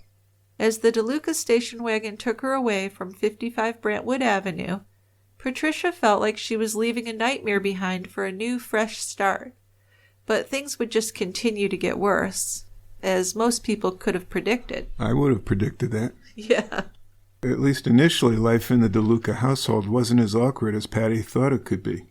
Speaker 2: As the DeLuca station wagon took her away from 55 Brantwood Avenue, Patricia felt like she was leaving a nightmare behind for a new, fresh start. But things would just continue to get worse, as most people could have predicted.
Speaker 3: I would have predicted that.
Speaker 2: Yeah.
Speaker 3: At least initially, life in the DeLuca household wasn't as awkward as Patty thought it could be.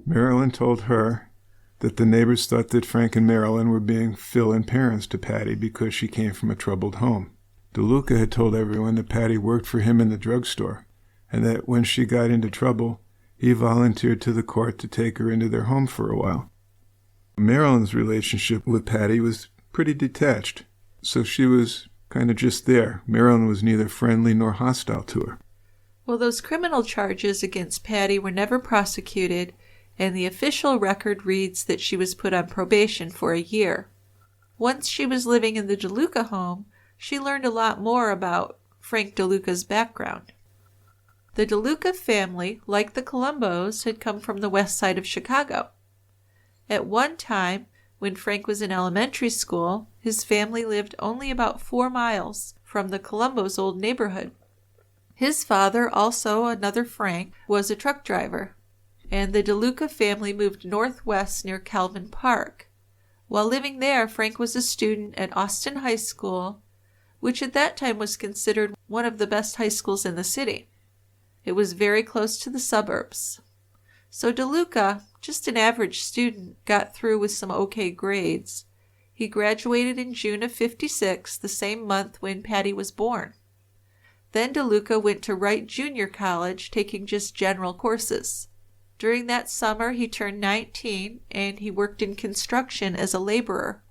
Speaker 3: Marilyn told her that the neighbors thought that Frank and Marilyn were being fill-in parents to Patty because she came from a troubled home. DeLuca had told everyone that Patty worked for him in the drugstore, and that when she got into trouble, he volunteered to the court to take her into their home for a while. Marilyn's relationship with Patty was pretty detached, so she was kind of just there. Marilyn was neither friendly nor hostile to her.
Speaker 2: Well, those criminal charges against Patty were never prosecuted, and the official record reads that she was put on probation for a year. Once she was living in the DeLuca home, she learned a lot more about Frank DeLuca's background. The DeLuca family, like the Columbos, had come from the west side of Chicago. At one time, when Frank was in elementary school, his family lived only about 4 miles from the Columbos' old neighborhood. His father, also another Frank, was a truck driver, and the DeLuca family moved northwest near Calvin Park. While living there, Frank was a student at Austin High School, which at that time was considered one of the best high schools in the city. It was very close to the suburbs. So DeLuca, just an average student, got through with some okay grades. He graduated in June of '56, the same month when Patty was born. Then DeLuca went to Wright Junior College, taking just general courses. During that summer, he turned 19, and he worked in construction as a laborer.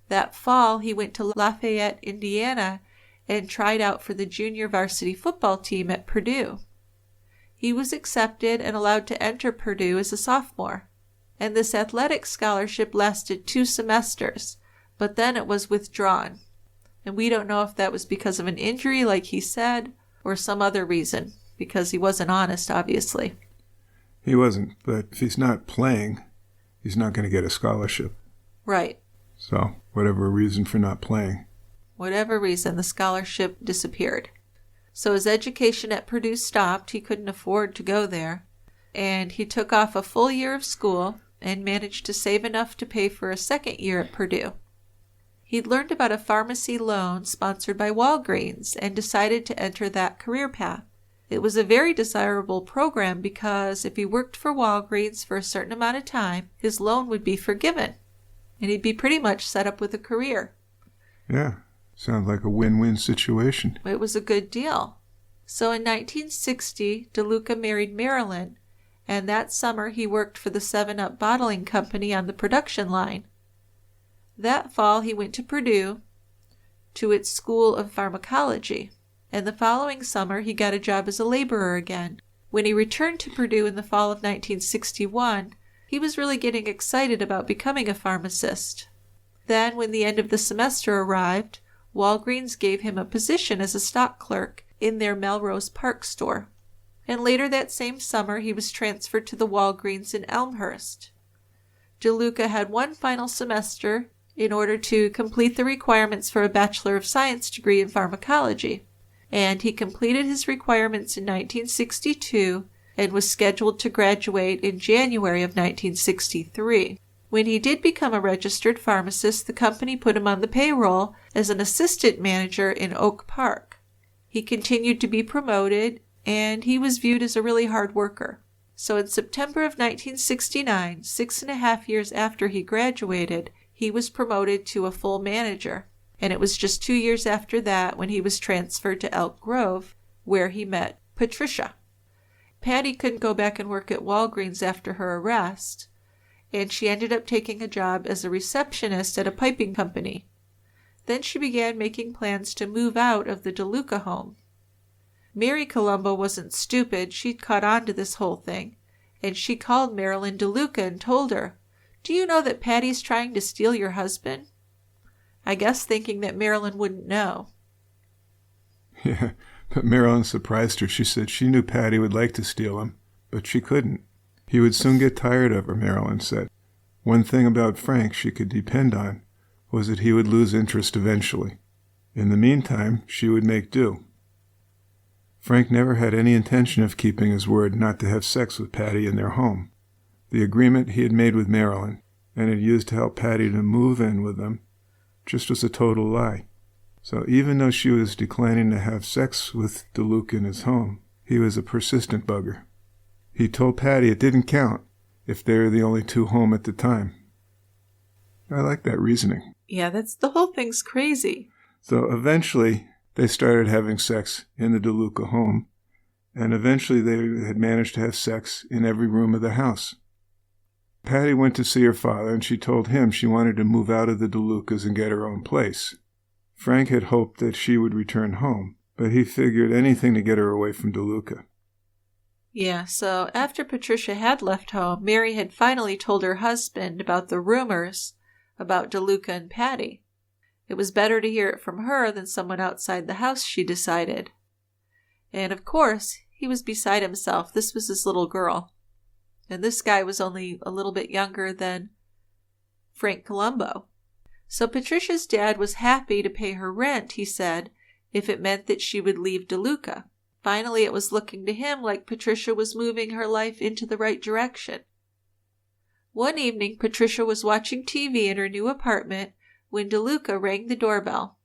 Speaker 2: That fall, he went to Lafayette, Indiana, and tried out for the junior varsity football team at Purdue. He was accepted and allowed to enter Purdue as a sophomore, and this athletic scholarship lasted 2 semesters, but then it was withdrawn. And we don't know if that was because of an injury, like he said, or some other reason, because he wasn't honest, obviously.
Speaker 3: He wasn't, but if he's not playing, he's not going to get a scholarship.
Speaker 2: Right.
Speaker 3: So, whatever reason for not playing.
Speaker 2: Whatever reason, the scholarship disappeared. So his education at Purdue stopped. He couldn't afford to go there. And he took off a full year of school and managed to save enough to pay for a second year at Purdue. He'd learned about a pharmacy loan sponsored by Walgreens and decided to enter that career path. It was a very desirable program because if he worked for Walgreens for a certain amount of time, his loan would be forgiven, and he'd be pretty much set up with a career.
Speaker 3: Yeah, sounds like a win-win situation.
Speaker 2: It was a good deal. So in 1960, DeLuca married Marilyn, and that summer he worked for the 7-Up bottling company on the production line. That fall he went to Purdue, to its School of Pharmacology, and the following summer he got a job as a laborer again. When he returned to Purdue in the fall of 1961, he was really getting excited about becoming a pharmacist. Then, when the end of the semester arrived, Walgreens gave him a position as a stock clerk in their Melrose Park store. And later that same summer, he was transferred to the Walgreens in Elmhurst. DeLuca had one final semester in order to complete the requirements for a Bachelor of Science degree in pharmacology, and he completed his requirements in 1962 and was scheduled to graduate in January of 1963. When he did become a registered pharmacist, the company put him on the payroll as an assistant manager in Oak Park. He continued to be promoted, and he was viewed as a really hard worker. So in September of 1969, 6.5 years after he graduated, he was promoted to a full manager. And it was just 2 years after that when he was transferred to Elk Grove, where he met Patricia. Patty couldn't go back and work at Walgreens after her arrest, and she ended up taking a job as a receptionist at a piping company. Then she began making plans to move out of the DeLuca home. Mary Columbo wasn't stupid. She'd caught on to this whole thing, and she called Marilyn DeLuca and told her, "Do you know that Patty's trying to steal your husband?" I guess thinking that Marilyn wouldn't know.
Speaker 3: Yeah, but Marilyn surprised her. She said she knew Patty would like to steal him, but she couldn't. He would soon get tired of her, Marilyn said. One thing about Frank she could depend on was that he would lose interest eventually. In the meantime, she would make do. Frank never had any intention of keeping his word not to have sex with Patty in their home. The agreement he had made with Marilyn, and had used to help Patty to move in with them just was a total lie. So even though she was declining to have sex with DeLuca in his home, he was a persistent bugger. He told Patty it didn't count if they were the only two home at the time. I like that reasoning.
Speaker 2: Yeah, the whole thing's crazy.
Speaker 3: So eventually, they started having sex in the DeLuca home, and eventually they had managed to have sex in every room of the house. Patty went to see her father, and she told him she wanted to move out of the DeLucas and get her own place. Frank had hoped that she would return home, but he figured anything to get her away from DeLuca.
Speaker 2: Yeah, so after Patricia had left home, Mary had finally told her husband about the rumors about DeLuca and Patty. It was better to hear it from her than someone outside the house, she decided. And of course, he was beside himself. This was his little girl. And this guy was only a little bit younger than Frank Columbo. So Patricia's dad was happy to pay her rent, he said, if it meant that she would leave DeLuca. Finally, it was looking to him like Patricia was moving her life into the right direction. One evening, Patricia was watching TV in her new apartment when DeLuca rang the doorbell.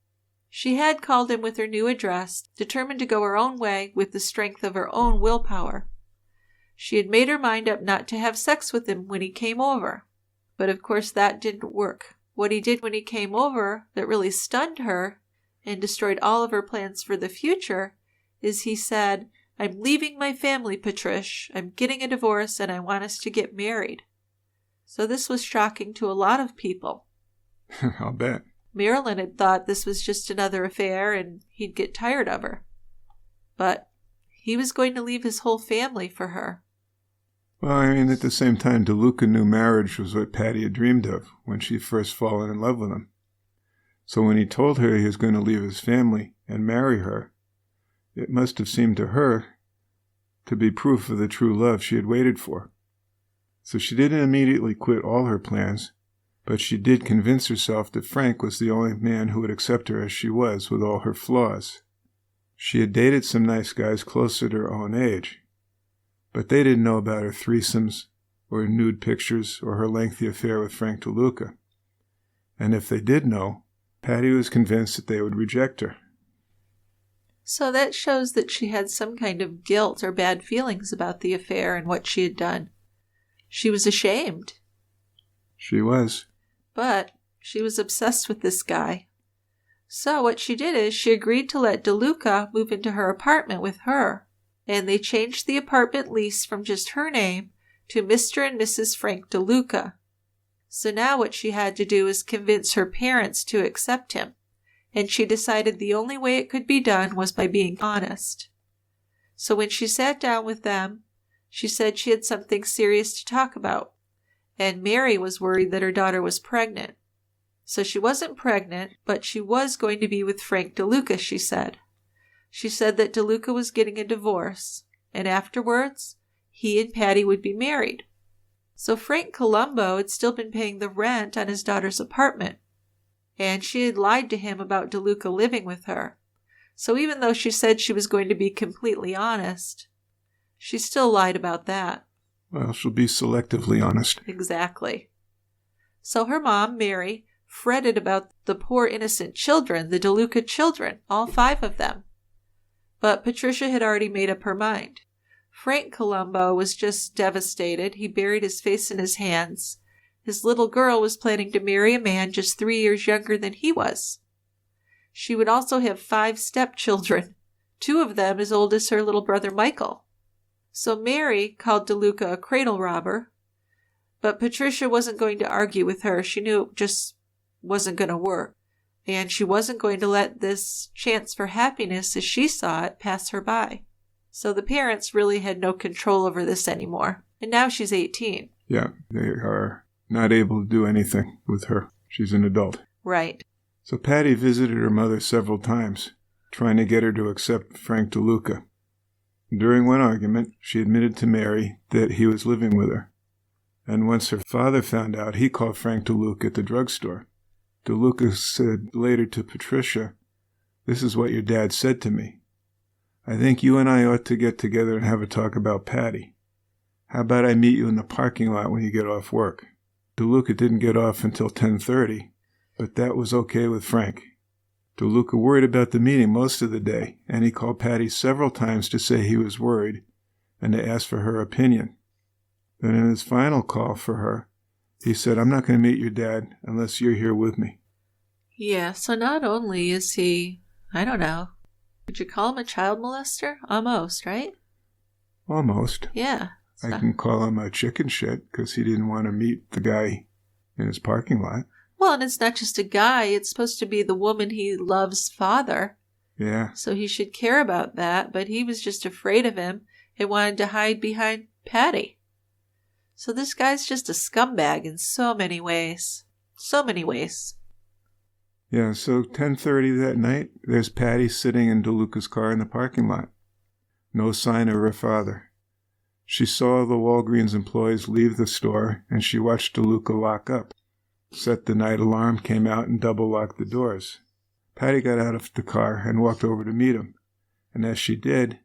Speaker 2: She had called him with her new address, determined to go her own way with the strength of her own willpower. She had made her mind up not to have sex with him when he came over. But of course that didn't work. What he did when he came over that really stunned her and destroyed all of her plans for the future is he said, "I'm leaving my family, Patricia. I'm getting a divorce and I want us to get married." So this was shocking to a lot of people.
Speaker 3: I'll bet.
Speaker 2: Marilyn had thought this was just another affair and he'd get tired of her. But he was going to leave his whole family for her.
Speaker 3: Well, I mean, at the same time, DeLuca knew marriage was what Patty had dreamed of when she first fallen in love with him. So when he told her he was going to leave his family and marry her, it must have seemed to her to be proof of the true love she had waited for. So she didn't immediately quit all her plans, but she did convince herself that Frank was the only man who would accept her as she was, with all her flaws. She had dated some nice guys closer to her own age, but they didn't know about her threesomes or nude pictures or her lengthy affair with Frank DeLuca. And if they did know, Patty was convinced that they would reject her.
Speaker 2: So that shows that she had some kind of guilt or bad feelings about the affair and what she had done. She was ashamed.
Speaker 3: She was.
Speaker 2: But she was obsessed with this guy. So what she did is she agreed to let DeLuca move into her apartment with her. And they changed the apartment lease from just her name to Mr. and Mrs. Frank DeLuca. So now what she had to do is convince her parents to accept him. And she decided the only way it could be done was by being honest. So when she sat down with them, she said she had something serious to talk about. And Mary was worried that her daughter was pregnant. So she wasn't pregnant, but she was going to be with Frank DeLuca, she said. She said that DeLuca was getting a divorce, and afterwards, he and Patty would be married. So Frank Columbo had still been paying the rent on his daughter's apartment, and she had lied to him about DeLuca living with her. So even though she said she was going to be completely honest, she still lied about that.
Speaker 3: Well, she'll be selectively honest.
Speaker 2: Exactly. So her mom, Mary, fretted about the poor innocent children, the DeLuca children, all 5 of them. But Patricia had already made up her mind. Frank Columbo was just devastated. He buried his face in his hands. His little girl was planning to marry a man just 3 years younger than he was. She would also have 5 stepchildren, 2 of them as old as her little brother Michael. So Mary called DeLuca a cradle robber, but Patricia wasn't going to argue with her. She knew it just wasn't going to work. And she wasn't going to let this chance for happiness, as she saw it, pass her by. So the parents really had no control over this anymore. And now she's 18.
Speaker 3: Yeah, they are not able to do anything with her. She's an adult.
Speaker 2: Right.
Speaker 3: So Patty visited her mother several times, trying to get her to accept Frank DeLuca. During one argument, she admitted to Mary that he was living with her. And once her father found out, he called Frank DeLuca at the drugstore. DeLuca said later to Patricia, "This is what your dad said to me. I think you and I ought to get together and have a talk about Patty. How about I meet you in the parking lot when you get off work?" DeLuca didn't get off until 10:30, but that was okay with Frank. DeLuca worried about the meeting most of the day, and he called Patty several times to say he was worried and to ask for her opinion. Then in his final call for her, he said, "I'm not going to meet your dad unless you're here with me."
Speaker 2: Yeah, so not only is he, I don't know, would you call him a child molester? Almost, right?
Speaker 3: Almost.
Speaker 2: Yeah.
Speaker 3: I can call him a chicken shit because he didn't want to meet the guy in his parking lot.
Speaker 2: Well, and it's not just a guy. It's supposed to be the woman he loves' father.
Speaker 3: Yeah.
Speaker 2: So he should care about that, but he was just afraid of him and wanted to hide behind Patty. So this guy's just a scumbag in so many ways. So many ways.
Speaker 3: Yeah, so 10:30 that night, there's Patty sitting in DeLuca's car in the parking lot. No sign of her father. She saw the Walgreens employees leave the store, and she watched DeLuca lock up, set the night alarm, came out, and double-locked the doors. Patty got out of the car and walked over to meet him, and as she did,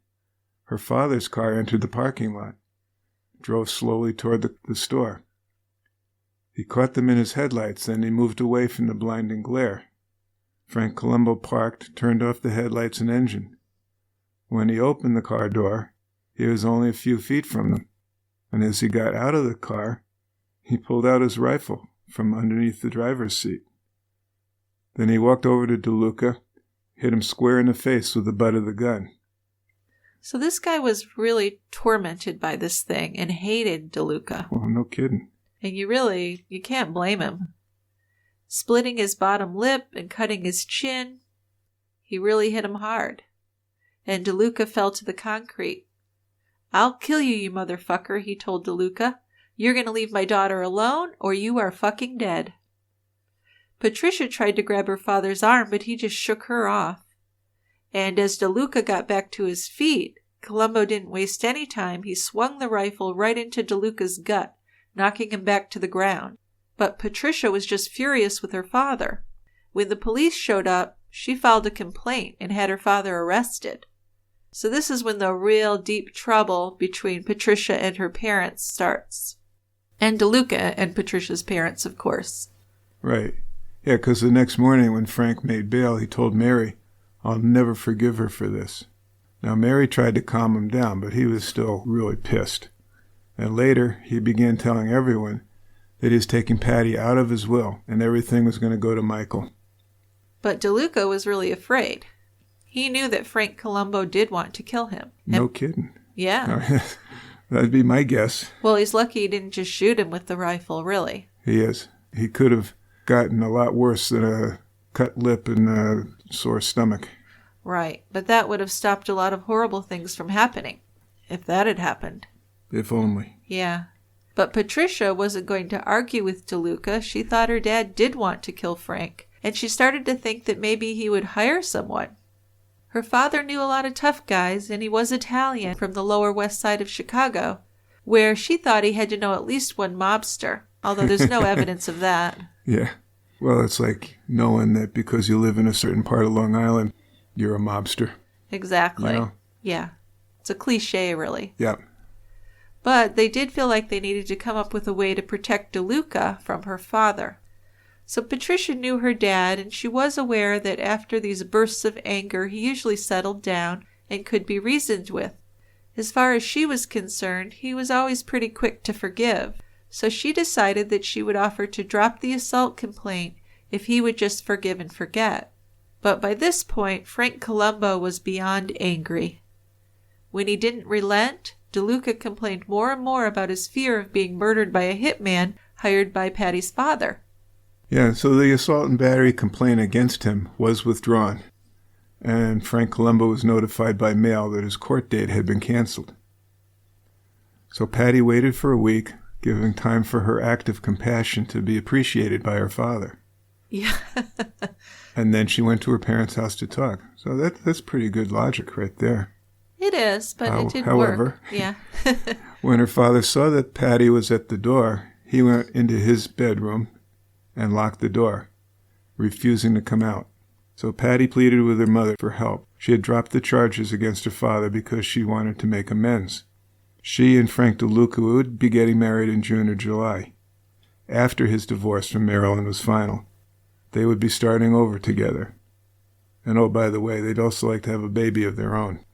Speaker 3: her father's car entered the parking lot, drove slowly toward the store. He caught them in his headlights, and he moved away from the blinding glare. Frank Columbo parked, turned off the headlights and engine. When he opened the car door, he was only a few feet from them, and as he got out of the car, he pulled out his rifle from underneath the driver's seat. Then he walked over to DeLuca, hit him square in the face with the butt of the gun.
Speaker 2: So this guy was really tormented by this thing and hated DeLuca.
Speaker 3: Well, no kidding.
Speaker 2: And you can't blame him. Splitting his bottom lip and cutting his chin, he really hit him hard. And DeLuca fell to the concrete. "I'll kill you, you motherfucker," he told DeLuca. "You're going to leave my daughter alone, or you are fucking dead." Patricia tried to grab her father's arm, but he just shook her off. And as DeLuca got back to his feet, Columbo didn't waste any time. He swung the rifle right into DeLuca's gut, knocking him back to the ground. But Patricia was just furious with her father. When the police showed up, she filed a complaint and had her father arrested. So this is when the real deep trouble between Patricia and her parents starts. And DeLuca and Patricia's parents, of course.
Speaker 3: Right. Yeah, because the next morning when Frank made bail, he told Mary, "I'll never forgive her for this." Now, Mary tried to calm him down, but he was still really pissed. And later, he began telling everyone that he was taking Patty out of his will and everything was going to go to Michael.
Speaker 2: But DeLuca was really afraid. He knew that Frank Columbo did want to kill him.
Speaker 3: No kidding.
Speaker 2: Yeah.
Speaker 3: That'd be my guess.
Speaker 2: Well, he's lucky he didn't just shoot him with the rifle, really.
Speaker 3: He is. He could have gotten a lot worse than a cut lip and a sore stomach.
Speaker 2: Right. But that would have stopped a lot of horrible things from happening, if that had happened.
Speaker 3: If only.
Speaker 2: Yeah. But Patricia wasn't going to argue with DeLuca. She thought her dad did want to kill Frank, and she started to think that maybe he would hire someone. Her father knew a lot of tough guys, and he was Italian from the lower west side of Chicago, where she thought he had to know at least one mobster, although there's no evidence of that.
Speaker 3: Yeah. Well, it's like knowing that because you live in a certain part of Long Island, you're a mobster.
Speaker 2: Exactly.
Speaker 3: You know?
Speaker 2: Yeah. It's a cliche, really.
Speaker 3: Yeah.
Speaker 2: But they did feel like they needed to come up with a way to protect DeLuca from her father. So Patricia knew her dad, and she was aware that after these bursts of anger, he usually settled down and could be reasoned with. As far as she was concerned, he was always pretty quick to forgive. So she decided that she would offer to drop the assault complaint if he would just forgive and forget. But by this point, Frank Columbo was beyond angry. When he didn't relent, DeLuca complained more and more about his fear of being murdered by a hitman hired by Patty's father.
Speaker 3: Yeah, so the assault and battery complaint against him was withdrawn, and Frank Columbo was notified by mail that his court date had been canceled. So Patty waited for a week, giving time for her act of compassion to be appreciated by her father.
Speaker 2: Yeah.
Speaker 3: And then she went to her parents' house to talk. So that's pretty good logic right there.
Speaker 2: It is, but it didn't
Speaker 3: however,
Speaker 2: work. Yeah.
Speaker 3: When her father saw that Patty was at the door, he went into his bedroom and locked the door, refusing to come out. So Patty pleaded with her mother for help. She had dropped the charges against her father because she wanted to make amends. She and Frank DeLuca would be getting married in June or July. after his divorce from Marilyn was final. They would be starting over together. And oh, by the way, they'd also like to have a baby of their own.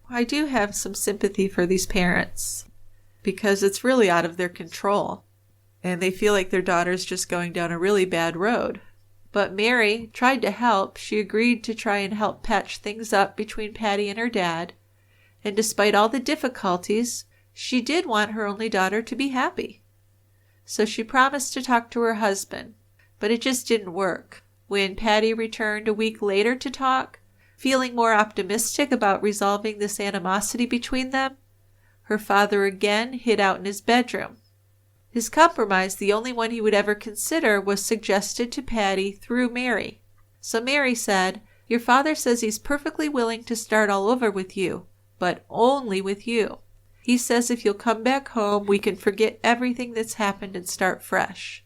Speaker 2: I do have some sympathy for these parents because it's really out of their control. And they feel like their daughter's just going down a really bad road. But Mary tried to help. She agreed to try and help patch things up between Patty and her dad. And despite all the difficulties, she did want her only daughter to be happy. So she promised to talk to her husband, but it just didn't work. When Patty returned a week later to talk, feeling more optimistic about resolving this animosity between them, her father again hid out in his bedroom. His compromise, the only one he would ever consider, was suggested to Patty through Mary. So Mary said, "Your father says he's perfectly willing to start all over with you, but only with you. He says if you'll come back home, we can forget everything that's happened and start fresh."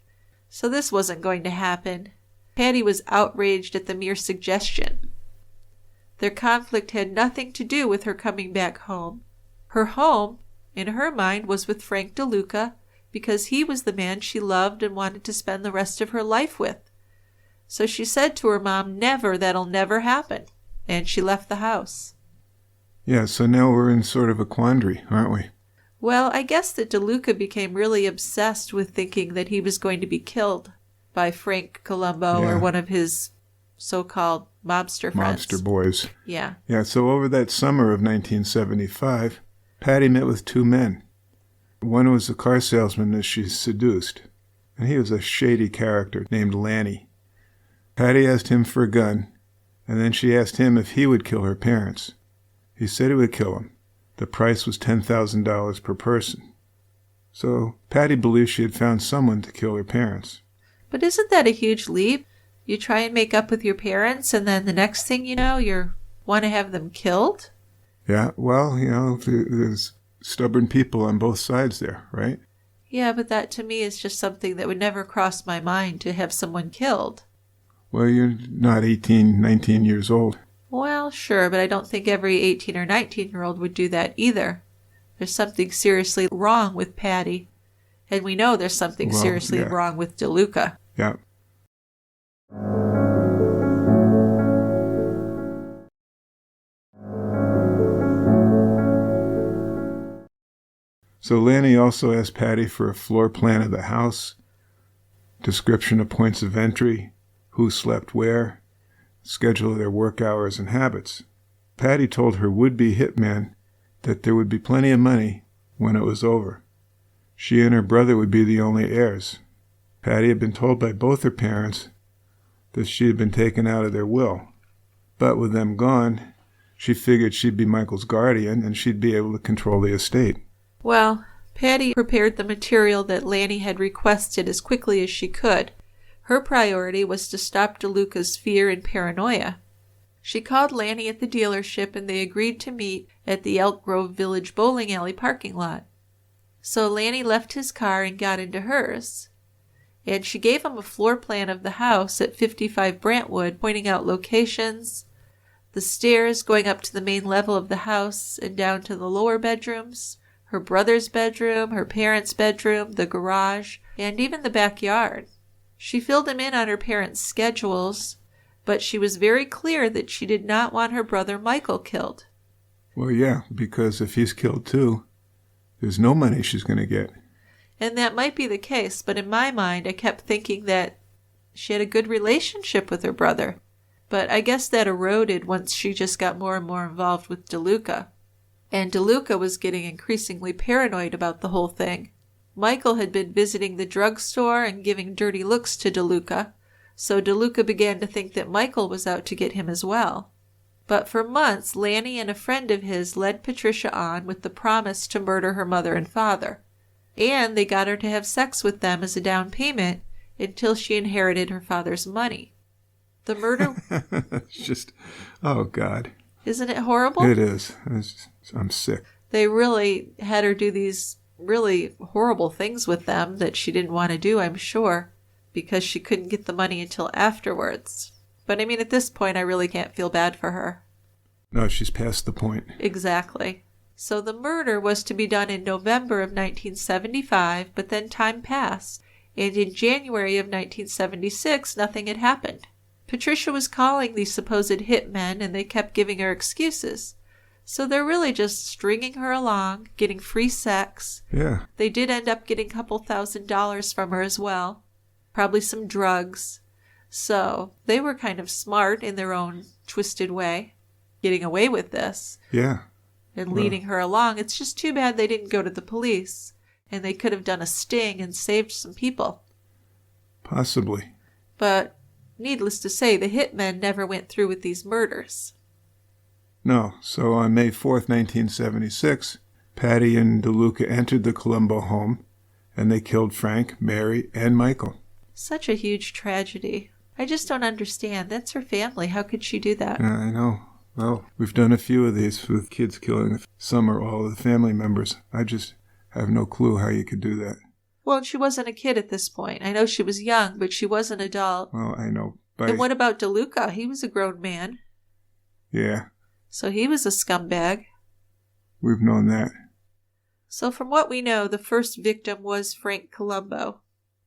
Speaker 2: So this wasn't going to happen. Patty was outraged at the mere suggestion. Their conflict had nothing to do with her coming back home. Her home, in her mind, was with Frank DeLuca because he was the man she loved and wanted to spend the rest of her life with. So she said to her mom, "Never, that'll never happen." And she left the house.
Speaker 3: Yeah, so now we're in sort of a quandary, aren't we?
Speaker 2: Well, I guess that DeLuca became really obsessed with thinking that he was going to be killed by Frank Columbo or one of his so-called mobster friends.
Speaker 3: Mobster boys.
Speaker 2: Yeah.
Speaker 3: Yeah, so over that summer of 1975, Patty met with two men. One was the car salesman that she seduced, and he was a shady character named Lanny. Patty asked him for a gun, and then she asked him if he would kill her parents. He said he would kill them. The price was $10,000 per person. So Patty believed she had found someone to kill her parents.
Speaker 2: But isn't that a huge leap? You try and make up with your parents, and then the next thing you know, you want to have them killed?
Speaker 3: Yeah, well, there's stubborn people on both sides there, right?
Speaker 2: Yeah, but that to me is just something that would never cross my mind, to have someone killed.
Speaker 3: Well, you're not 18, 19 years old.
Speaker 2: Well, sure, but I don't think every 18 or 19-year-old would do that either. There's something seriously wrong with Patty, and we know there's something seriously wrong with DeLuca.
Speaker 3: Yeah. So Lanny also asked Patty for a floor plan of the house, description of points of entry, who slept where, schedule of their work hours and habits. Patty told her would-be hitman that there would be plenty of money when it was over. She and her brother would be the only heirs. Patty had been told by both her parents that she had been taken out of their will. But with them gone, she figured she'd be Michael's guardian and she'd be able to control the estate.
Speaker 2: Well, Patty prepared the material that Lanny had requested as quickly as she could. Her priority was to stop DeLuca's fear and paranoia. She called Lanny at the dealership and they agreed to meet at the Elk Grove Village bowling alley parking lot. So Lanny left his car and got into hers. And she gave him a floor plan of the house at 55 Brantwood, pointing out locations, the stairs going up to the main level of the house and down to the lower bedrooms, her brother's bedroom, her parents' bedroom, the garage, and even the backyard. She filled him in on her parents' schedules, but she was very clear that she did not want her brother Michael killed.
Speaker 3: Well, yeah, because if he's killed too, there's no money she's going to get.
Speaker 2: And that might be the case, but in my mind, I kept thinking that she had a good relationship with her brother. But I guess that eroded once she just got more and more involved with DeLuca. And DeLuca was getting increasingly paranoid about the whole thing. Michael had been visiting the drugstore and giving dirty looks to DeLuca, so DeLuca began to think that Michael was out to get him as well. But for months, Lanny and a friend of his led Patricia on with the promise to murder her mother and father. And they got her to have sex with them as a down payment until she inherited her father's money. The murder...
Speaker 3: It's just, oh God.
Speaker 2: Isn't it horrible?
Speaker 3: It is. I'm sick.
Speaker 2: They really had her do these really horrible things with them that she didn't want to do, I'm sure, because she couldn't get the money until afterwards. But I mean, at this point, I really can't feel bad for her.
Speaker 3: No, she's past the point.
Speaker 2: Exactly. So the murder was to be done in November of 1975, but then time passed, and in January of 1976, nothing had happened. Patricia was calling these supposed hitmen, and they kept giving her excuses. So they're really just stringing her along, getting free sex.
Speaker 3: Yeah.
Speaker 2: They did end up getting a couple $1,000s from her as well. Probably some drugs. So they were kind of smart in their own twisted way, getting away with this.
Speaker 3: Yeah.
Speaker 2: And leading her along. It's just too bad they didn't go to the police, and they could have done a sting and saved some people.
Speaker 3: Possibly.
Speaker 2: But needless to say, the hitmen never went through with these murders.
Speaker 3: No. So on May 4th, 1976, Patty and DeLuca entered the Columbo home, and they killed Frank, Mary, and Michael.
Speaker 2: Such a huge tragedy. I just don't understand. That's her family. How could she do that?
Speaker 3: Yeah, I know. Well, we've done a few of these with kids killing some or all of the family members. I just have no clue how you could do that.
Speaker 2: Well, she wasn't a kid at this point. I know she was young, but she was an adult.
Speaker 3: Well, I know.
Speaker 2: And what about DeLuca? He was a grown man.
Speaker 3: Yeah.
Speaker 2: So he was a scumbag.
Speaker 3: We've known that.
Speaker 2: So from what we know, the first victim was Frank Columbo.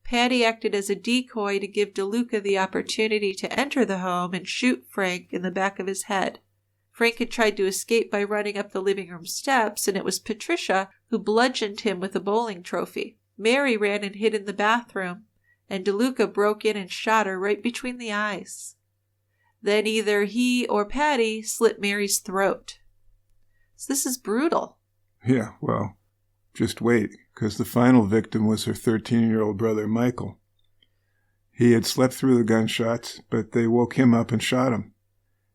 Speaker 2: Patty acted as a decoy to give DeLuca the opportunity to enter the home and shoot Frank in the back of his head. Frank had tried to escape by running up the living room steps, and it was Patricia who bludgeoned him with a bowling trophy. Mary ran and hid in the bathroom, and DeLuca broke in and shot her right between the eyes. Then either he or Patty slit Mary's throat. So this is brutal.
Speaker 3: Yeah, well, just wait, because the final victim was her 13-year-old brother, Michael. He had slept through the gunshots, but they woke him up and shot him.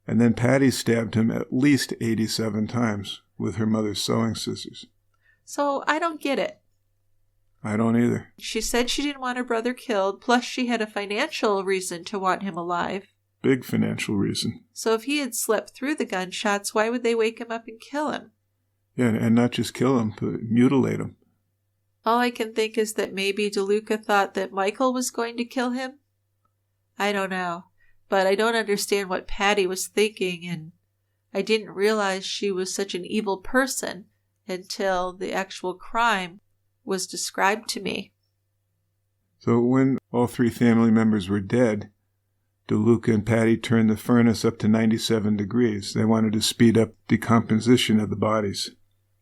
Speaker 3: And then Patty stabbed him at least 87 times with her mother's sewing scissors.
Speaker 2: So I don't get it.
Speaker 3: I don't either.
Speaker 2: She said she didn't want her brother killed, plus she had a financial reason to want him alive.
Speaker 3: Big financial reason.
Speaker 2: So if he had slept through the gunshots, why would they wake him up and kill him?
Speaker 3: Yeah, and not just kill him, but mutilate him.
Speaker 2: All I can think is that maybe DeLuca thought that Michael was going to kill him. I don't know. But I don't understand what Patty was thinking, and I didn't realize she was such an evil person until the actual crime was described to me.
Speaker 3: So when all three family members were dead, DeLuca and Patty turned the furnace up to 97 degrees. They wanted to speed up decomposition of the bodies.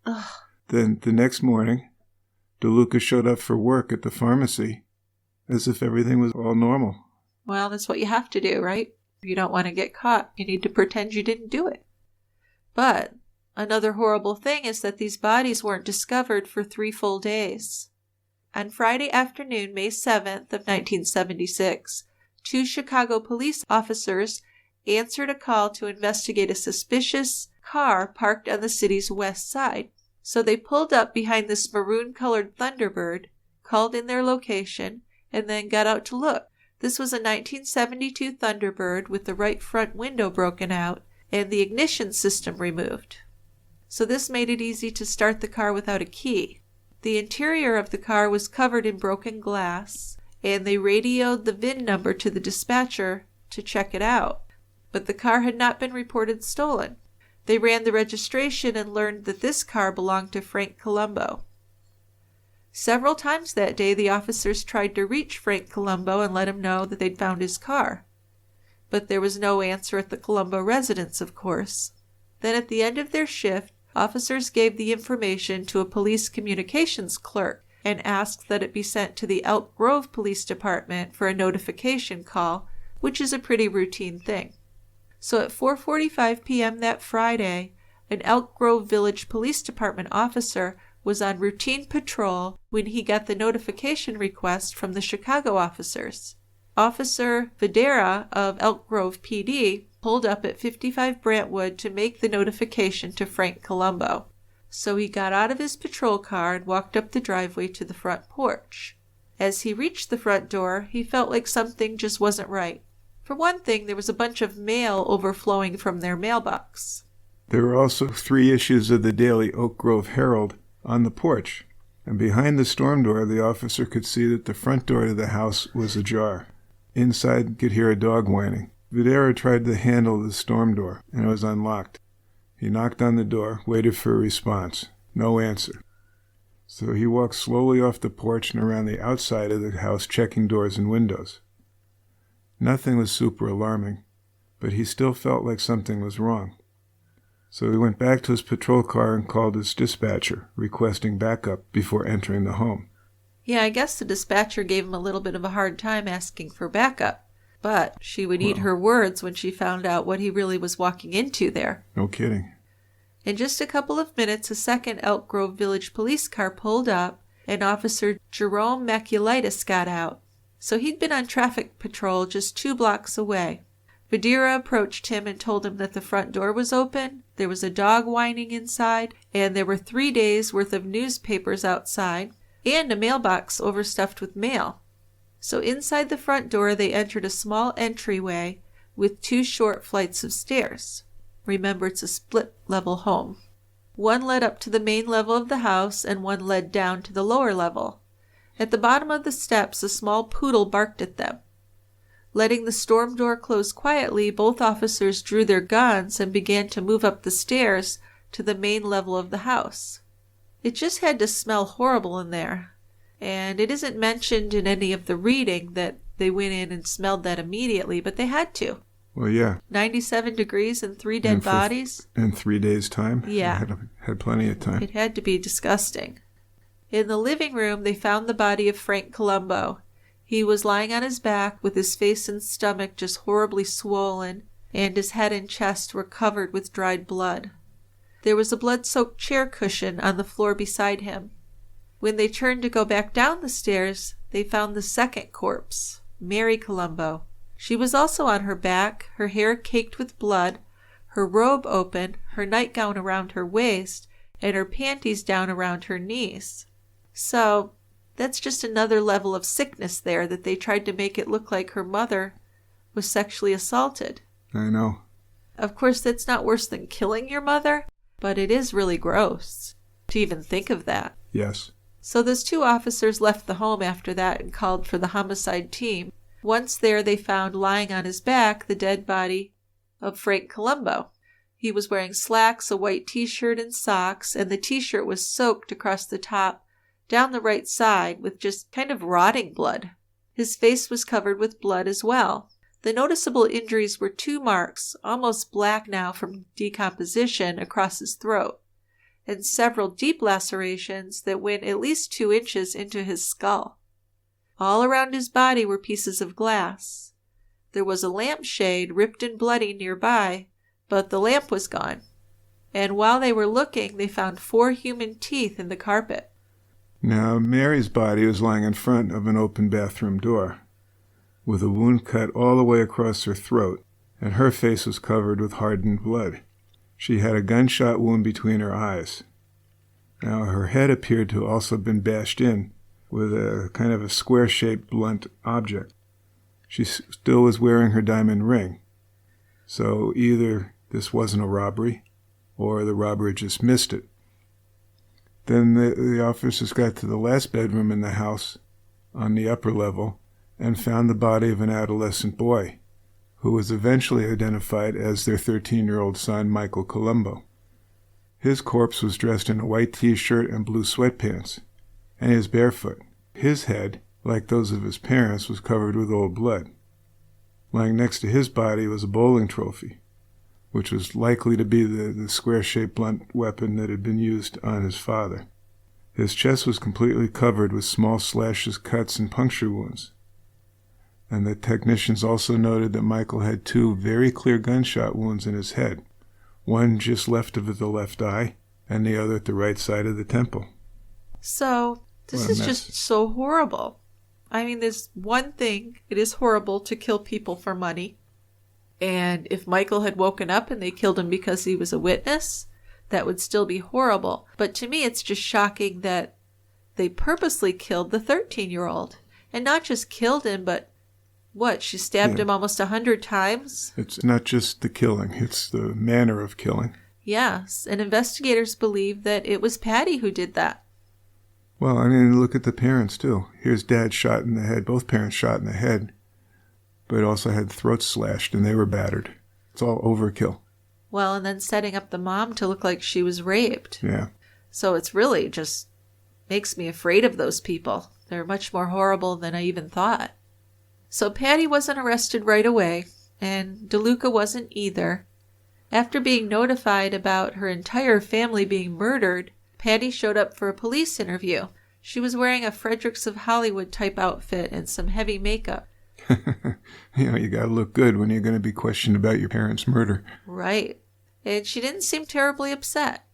Speaker 2: Ugh.
Speaker 3: Then the next morning, DeLuca showed up for work at the pharmacy as if everything was all normal.
Speaker 2: Well, that's what you have to do, right? If you don't want to get caught, you need to pretend you didn't do it. But another horrible thing is that these bodies weren't discovered for 3 full days. On Friday afternoon, May 7th of 1976, 2 Chicago police officers answered a call to investigate a suspicious car parked on the city's west side. So they pulled up behind this maroon-colored Thunderbird, called in their location, and then got out to look. This was a 1972 Thunderbird with the right front window broken out and the ignition system removed. So this made it easy to start the car without a key. The interior of the car was covered in broken glass, and they radioed the VIN number to the dispatcher to check it out. But the car had not been reported stolen. They ran the registration and learned that this car belonged to Frank Columbo. Several times that day, the officers tried to reach Frank Columbo and let him know that they'd found his car. But there was no answer at the Columbo residence, of course. Then at the end of their shift, officers gave the information to a police communications clerk and asked that it be sent to the Elk Grove Police Department for a notification call, which is a pretty routine thing. So at 4:45 p.m. that Friday, an Elk Grove Village Police Department officer was on routine patrol when he got the notification request from the Chicago officers. Officer Videra of Elk Grove PD pulled up at 55 Brantwood to make the notification to Frank Columbo. So he got out of his patrol car and walked up the driveway to the front porch. As he reached the front door, he felt like something just wasn't right. For one thing, there was a bunch of mail overflowing from their mailbox.
Speaker 3: There were also 3 issues of the daily Oak Grove Herald on the porch, and behind the storm door the officer could see that the front door to the house was ajar. Inside could hear a dog whining. Videra tried to handle the storm door, and it was unlocked. He knocked on the door, waited for a response. No answer. So he walked slowly off the porch and around the outside of the house, checking doors and windows. Nothing was super alarming, but he still felt like something was wrong. So he went back to his patrol car and called his dispatcher, requesting backup before entering the home.
Speaker 2: Yeah, I guess the dispatcher gave him a little bit of a hard time asking for backup, but she would eat her words when she found out what he really was walking into there.
Speaker 3: No kidding.
Speaker 2: In just a couple of minutes, a second Elk Grove Village police car pulled up, and Officer Jerome Maculitis got out. So he'd been on traffic patrol just 2 blocks away. Vidira approached him and told him that the front door was open, there was a dog whining inside, and there were 3 days' worth of newspapers outside, and a mailbox overstuffed with mail. So inside the front door they entered a small entryway with 2 short flights of stairs. Remember, it's a split-level home. One led up to the main level of the house, and one led down to the lower level. At the bottom of the steps, a small poodle barked at them. Letting the storm door close quietly, both officers drew their guns and began to move up the stairs to the main level of the house. It just had to smell horrible in there, and it isn't mentioned in any of the reading that they went in and smelled that immediately, but they had to.
Speaker 3: Well, yeah.
Speaker 2: 97 degrees and 3 dead bodies.
Speaker 3: In 3 days' time?
Speaker 2: Yeah.
Speaker 3: Had plenty of time.
Speaker 2: It had to be disgusting. In the living room, they found the body of Frank Columbo. He was lying on his back with his face and stomach just horribly swollen, and his head and chest were covered with dried blood. There was a blood-soaked chair cushion on the floor beside him. When they turned to go back down the stairs, they found the second corpse, Mary Columbo. She was also on her back, her hair caked with blood, her robe open, her nightgown around her waist, and her panties down around her knees. So, that's just another level of sickness there, that they tried to make it look like her mother was sexually assaulted.
Speaker 3: I know.
Speaker 2: Of course, that's not worse than killing your mother, but it is really gross to even think of that.
Speaker 3: Yes.
Speaker 2: So those 2 officers left the home after that and called for the homicide team. Once there, they found lying on his back the dead body of Frank Columbo. He was wearing slacks, a white t-shirt, and socks, and the t-shirt was soaked across the top down the right side with just kind of rotting blood. His face was covered with blood as well. The noticeable injuries were 2 marks, almost black now from decomposition, across his throat, and several deep lacerations that went at least 2 inches into his skull. All around his body were pieces of glass. There was a lampshade ripped and bloody nearby, but the lamp was gone. And while they were looking, they found 4 human teeth in the carpet.
Speaker 3: Now, Mary's body was lying in front of an open bathroom door, with a wound cut all the way across her throat, and her face was covered with hardened blood. She had a gunshot wound between her eyes. Now, her head appeared to also have been bashed in with a kind of a square-shaped blunt object. She still was wearing her diamond ring. So either this wasn't a robbery, or the robber just missed it. Then the officers got to the last bedroom in the house on the upper level and found the body of an adolescent boy, who was eventually identified as their 13-year-old son, Michael Columbo. His corpse was dressed in a white t-shirt and blue sweatpants, and he was barefoot. His head, like those of his parents, was covered with old blood. Lying next to his body was a bowling trophy, which was likely to be the square-shaped blunt weapon that had been used on his father. His chest was completely covered with small slashes, cuts, and puncture wounds. And the technicians also noted that Michael had 2 very clear gunshot wounds in his head, one just left of the left eye, and the other at the right side of the temple.
Speaker 2: So, this is just so horrible. I mean, there's one thing, it is horrible to kill people for money. And if Michael had woken up and they killed him because he was a witness, that would still be horrible. But to me, it's just shocking that they purposely killed the 13-year-old. And not just killed him, but she stabbed him almost 100 times?
Speaker 3: It's not just the killing, it's the manner of killing.
Speaker 2: Yes, and investigators believe that it was Patty who did that.
Speaker 3: Well, I mean, look at the parents, too. Here's Dad shot in the head, both parents shot in the head, but also had throats slashed, and they were battered. It's all overkill.
Speaker 2: Well, and then setting up the mom to look like she was raped.
Speaker 3: Yeah.
Speaker 2: So it's really just makes me afraid of those people. They're much more horrible than I even thought. So Patty wasn't arrested right away, and DeLuca wasn't either. After being notified about her entire family being murdered, Patty showed up for a police interview. She was wearing a Fredericks of Hollywood type outfit and some heavy makeup.
Speaker 3: You gotta look good when you're going to be questioned about your parents' murder.
Speaker 2: Right. And she didn't seem terribly upset.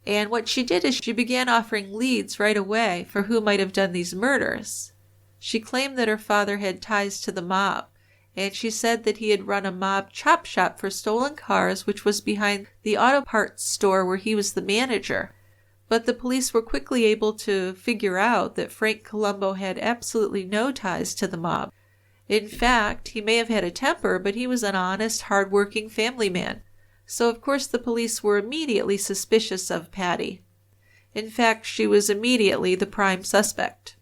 Speaker 2: And what she did is she began offering leads right away for who might have done these murders. She claimed that her father had ties to the mob, and she said that he had run a mob chop shop for stolen cars, which was behind the auto parts store where he was the manager. But the police were quickly able to figure out that Frank Columbo had absolutely no ties to the mob. In fact, he may have had a temper, but he was an honest, hard-working family man. So of course the police were immediately suspicious of Patty. In fact, she was immediately the prime suspect.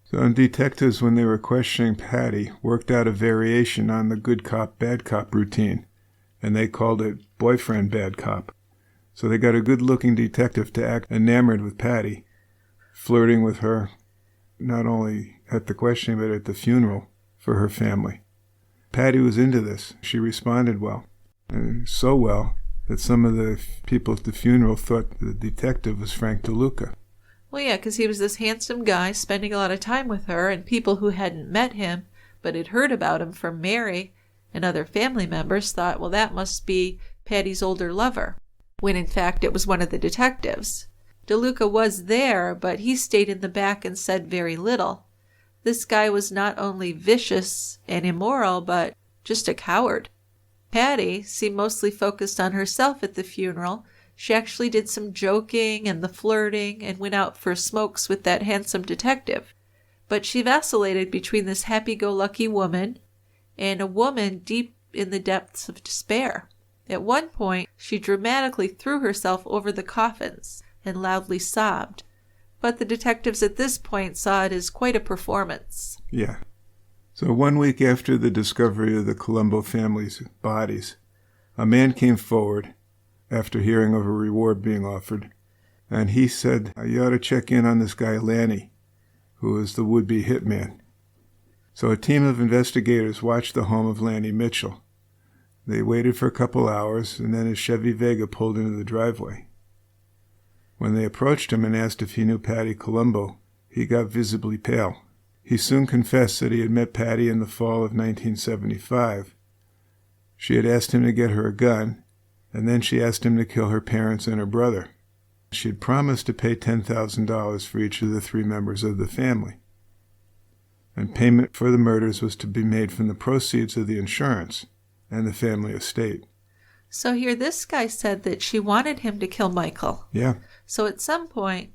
Speaker 3: So detectives, when they were questioning Patty, worked out a variation on the good cop, bad cop routine, and they called it boyfriend bad cop. So they got a good-looking detective to act enamored with Patty, flirting with her, not only at the questioning, but at the funeral for her family. Patty was into this. She responded well, and so well that some of the people at the funeral thought the detective was Frank DeLuca.
Speaker 2: Well, yeah, because he was this handsome guy spending a lot of time with her, and people who hadn't met him but had heard about him from Mary and other family members thought, well, that must be Patty's older lover, when in fact it was one of the detectives. DeLuca was there, but he stayed in the back and said very little. This guy was not only vicious and immoral, but just a coward. Patty seemed mostly focused on herself at the funeral. She actually did some joking and the flirting and went out for smokes with that handsome detective. But she vacillated between this happy-go-lucky woman and a woman deep in the depths of despair. At one point, she dramatically threw herself over the coffins and loudly sobbed. But the detectives at this point saw it as quite a performance.
Speaker 3: Yeah. So 1 week after the discovery of the Columbo family's bodies, a man came forward after hearing of a reward being offered, and he said, you ought to check in on this guy Lanny, who is the would-be hitman. So a team of investigators watched the home of Lanny Mitchell. They waited for a couple hours, and then his Chevy Vega pulled into the driveway. When they approached him and asked if he knew Patty Columbo, he got visibly pale. He soon confessed that he had met Patty in the fall of 1975. She had asked him to get her a gun, and then she asked him to kill her parents and her brother. She had promised to pay $10,000 for each of the 3 members of the family. And payment for the murders was to be made from the proceeds of the insurance and the family estate.
Speaker 2: So here this guy said that she wanted him to kill Michael.
Speaker 3: Yeah.
Speaker 2: So at some point,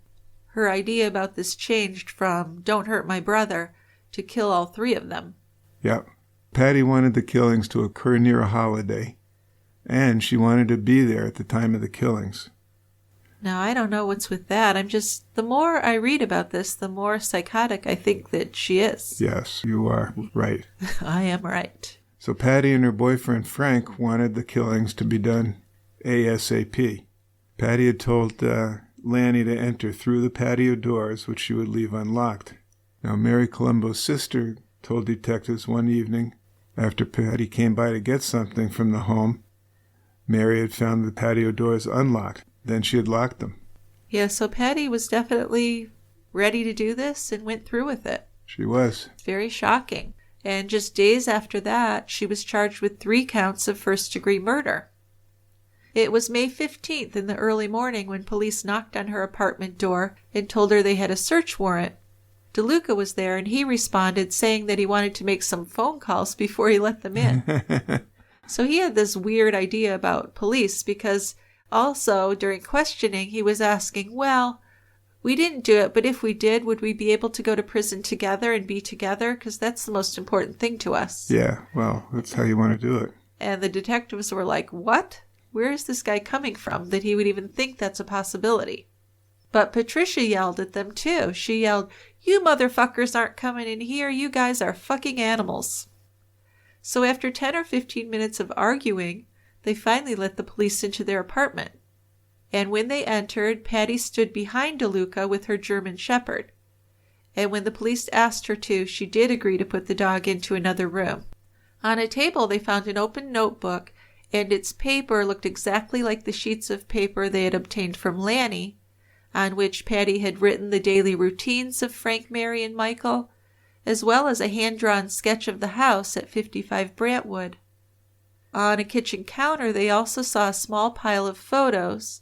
Speaker 2: her idea about this changed from don't hurt my brother to kill all 3 of them.
Speaker 3: Yeah. Patty wanted the killings to occur near a holiday, and she wanted to be there at the time of the killings.
Speaker 2: Now, I don't know what's with that. The more I read about this, the more psychotic I think that she is.
Speaker 3: Yes, you are right.
Speaker 2: I am right.
Speaker 3: So Patty and her boyfriend Frank wanted the killings to be done ASAP. Patty had told Lanny to enter through the patio doors, which she would leave unlocked. Now, Mary Columbo's sister told detectives one evening, after Patty came by to get something from the home, Mary had found the patio doors unlocked. Then she had locked them.
Speaker 2: Yeah, so Patty was definitely ready to do this and went through with it.
Speaker 3: She was.
Speaker 2: Very shocking. And just days after that, she was charged with 3 counts of first-degree murder. It was May 15th in the early morning when police knocked on her apartment door and told her they had a search warrant. DeLuca was there, and he responded saying that he wanted to make some phone calls before he let them in. So he had this weird idea about police because also during questioning he was asking, well, we didn't do it, but if we did, would we be able to go to prison together and be together? Because that's the most important thing to us.
Speaker 3: Yeah, well, that's how you want to do it.
Speaker 2: And the detectives were like, what? Where is this guy coming from that he would even think that's a possibility? But Patricia yelled at them too. She yelled, you motherfuckers aren't coming in here. You guys are fucking animals. So after 10 or 15 minutes of arguing, they finally let the police into their apartment. And when they entered, Patty stood behind DeLuca with her German Shepherd. And when the police asked her to, she did agree to put the dog into another room. On a table, they found an open notebook, and its paper looked exactly like the sheets of paper they had obtained from Lanny, on which Patty had written the daily routines of Frank, Mary, and Michael, as well as a hand-drawn sketch of the house at 55 Brantwood. On a kitchen counter, they also saw a small pile of photos,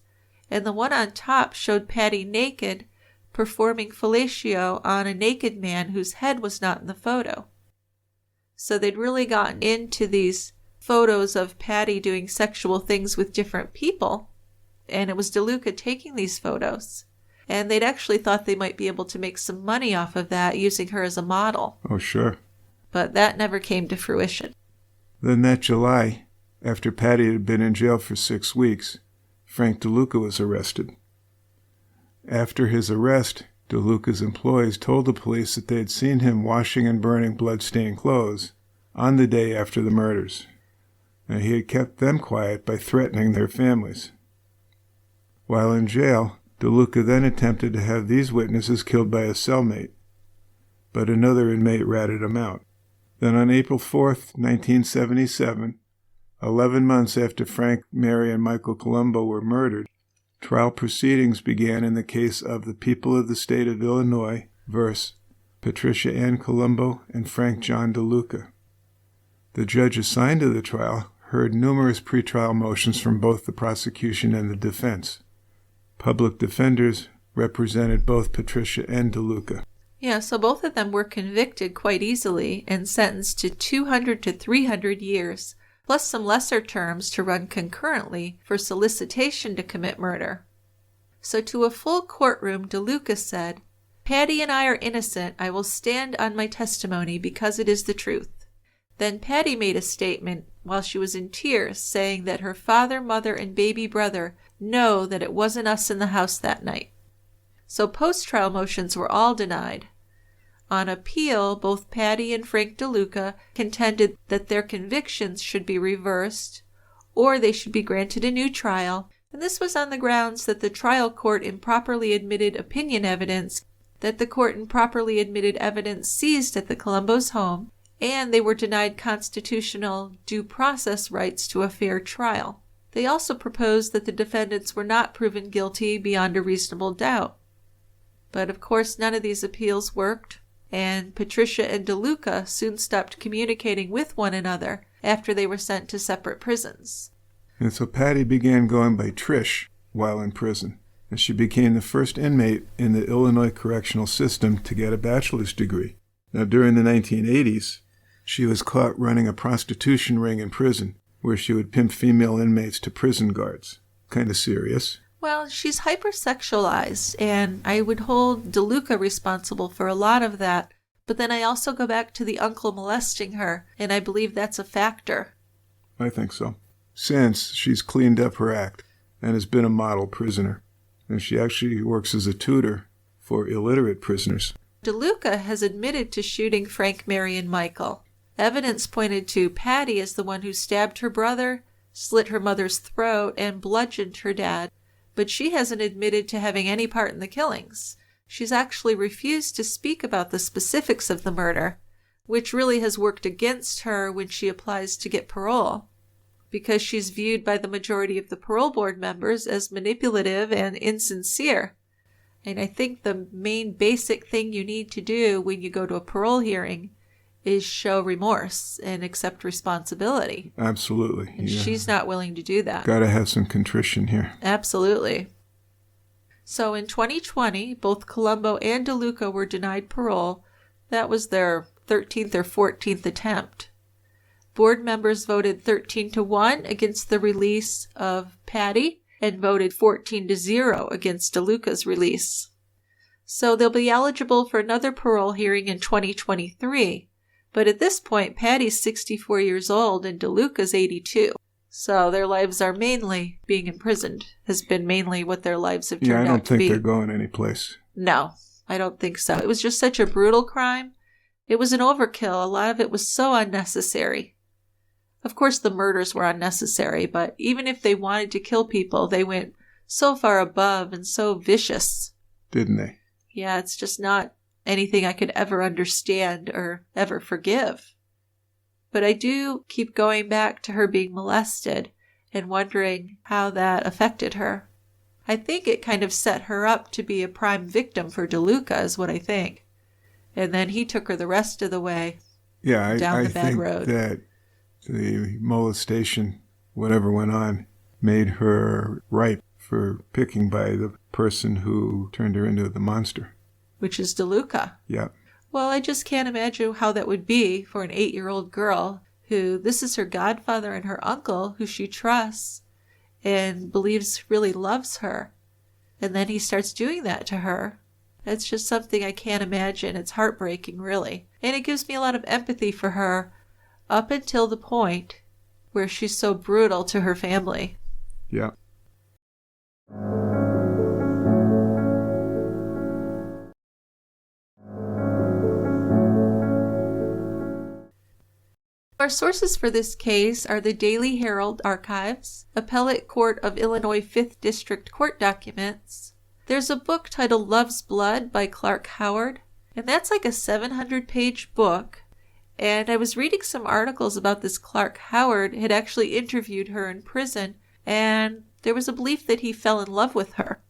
Speaker 2: and the one on top showed Patty naked, performing fellatio on a naked man whose head was not in the photo. So they'd really gotten into these photos of Patty doing sexual things with different people, and it was DeLuca taking these photos. And they'd actually thought they might be able to make some money off of that using her as a model.
Speaker 3: Oh, sure.
Speaker 2: But that never came to fruition.
Speaker 3: Then that July, after Patty had been in jail for 6 weeks, Frank DeLuca was arrested. After his arrest, DeLuca's employees told the police that they had seen him washing and burning blood-stained clothes on the day after the murders, and he had kept them quiet by threatening their families. While in jail, DeLuca then attempted to have these witnesses killed by a cellmate, but another inmate ratted him out. Then on April 4th, 1977, 11 months after Frank, Mary, and Michael Columbo were murdered, trial proceedings began in the case of the people of the state of Illinois versus Patricia Ann Columbo and Frank John DeLuca. The judge assigned to the trial heard numerous pretrial motions from both the prosecution and the defense. Public defenders represented both Patricia and DeLuca.
Speaker 2: Yeah, so both of them were convicted quite easily and sentenced to 200 to 300 years, plus some lesser terms to run concurrently for solicitation to commit murder. So to a full courtroom, DeLuca said, "Patty and I are innocent. I will stand on my testimony because it is the truth." Then Patty made a statement while she was in tears, saying that her father, mother, and baby brother know that it wasn't us in the house that night. So post-trial motions were all denied. On appeal, both Patty and Frank DeLuca contended that their convictions should be reversed, or they should be granted a new trial, and this was on the grounds that the trial court improperly admitted opinion evidence, that the court improperly admitted evidence seized at the Columbo's home, and they were denied constitutional due process rights to a fair trial. They also proposed that the defendants were not proven guilty beyond a reasonable doubt. But of course none of these appeals worked, and Patricia and DeLuca soon stopped communicating with one another after they were sent to separate prisons.
Speaker 3: And so Patty began going by Trish while in prison, and she became the first inmate in the Illinois correctional system to get a bachelor's degree. Now, during the 1980s, she was caught running a prostitution ring in prison, where she would pimp female inmates to prison guards. Kind of serious.
Speaker 2: Well, she's hypersexualized, and I would hold DeLuca responsible for a lot of that, but then I also go back to the uncle molesting her, and I believe that's a factor.
Speaker 3: I think so. Since she's cleaned up her act and has been a model prisoner, and she actually works as a tutor for illiterate prisoners.
Speaker 2: DeLuca has admitted to shooting Frank, Mary, and Michael. Evidence pointed to Patty as the one who stabbed her brother, slit her mother's throat, and bludgeoned her dad, but she hasn't admitted to having any part in the killings. She's actually refused to speak about the specifics of the murder, which really has worked against her when she applies to get parole, because she's viewed by the majority of the parole board members as manipulative and insincere. And I think the main basic thing you need to do when you go to a parole hearing is show remorse and accept responsibility.
Speaker 3: Absolutely.
Speaker 2: And she's not willing to do that.
Speaker 3: Gotta have some contrition here.
Speaker 2: Absolutely. So in 2020, both Columbo and DeLuca were denied parole. That was their 13th or 14th attempt. Board members voted 13-1 against the release of Patty and voted 14-0 against DeLuca's release. So they'll be eligible for another parole hearing in 2023. But at this point, Patty's 64 years old and DeLuca's 82. So their lives are mainly being imprisoned, has been mainly what their lives have turned out to be.
Speaker 3: Yeah, I don't think they're going anyplace.
Speaker 2: No, I don't think so. It was just such a brutal crime. It was an overkill. A lot of it was so unnecessary. Of course, the murders were unnecessary, but even if they wanted to kill people, they went so far above and so vicious.
Speaker 3: Didn't they?
Speaker 2: Yeah, it's just not anything I could ever understand or ever forgive. But I do keep going back to her being molested and wondering how that affected her. I think it kind of set her up to be a prime victim for DeLuca is what I think. And then he took her the rest of the way down the bad road. I think that the molestation, whatever went on, made her ripe for picking by the person who turned her into the monster. Which is DeLuca. Yeah. Well, I just can't imagine how that would be for an 8-year-old girl who, this is her godfather and her uncle who she trusts and believes really loves her. And then he starts doing that to her. That's just something I can't imagine. It's heartbreaking, really. And it gives me a lot of empathy for her up until the point where she's so brutal to her family. Yeah. Our sources for this case are the Daily Herald archives, Appellate Court of Illinois 5th District Court documents. There's a book titled Love's Blood by Clark Howard, and that's like a 700-page book. And I was reading some articles about this Clark Howard had actually interviewed her in prison, and there was a belief that he fell in love with her.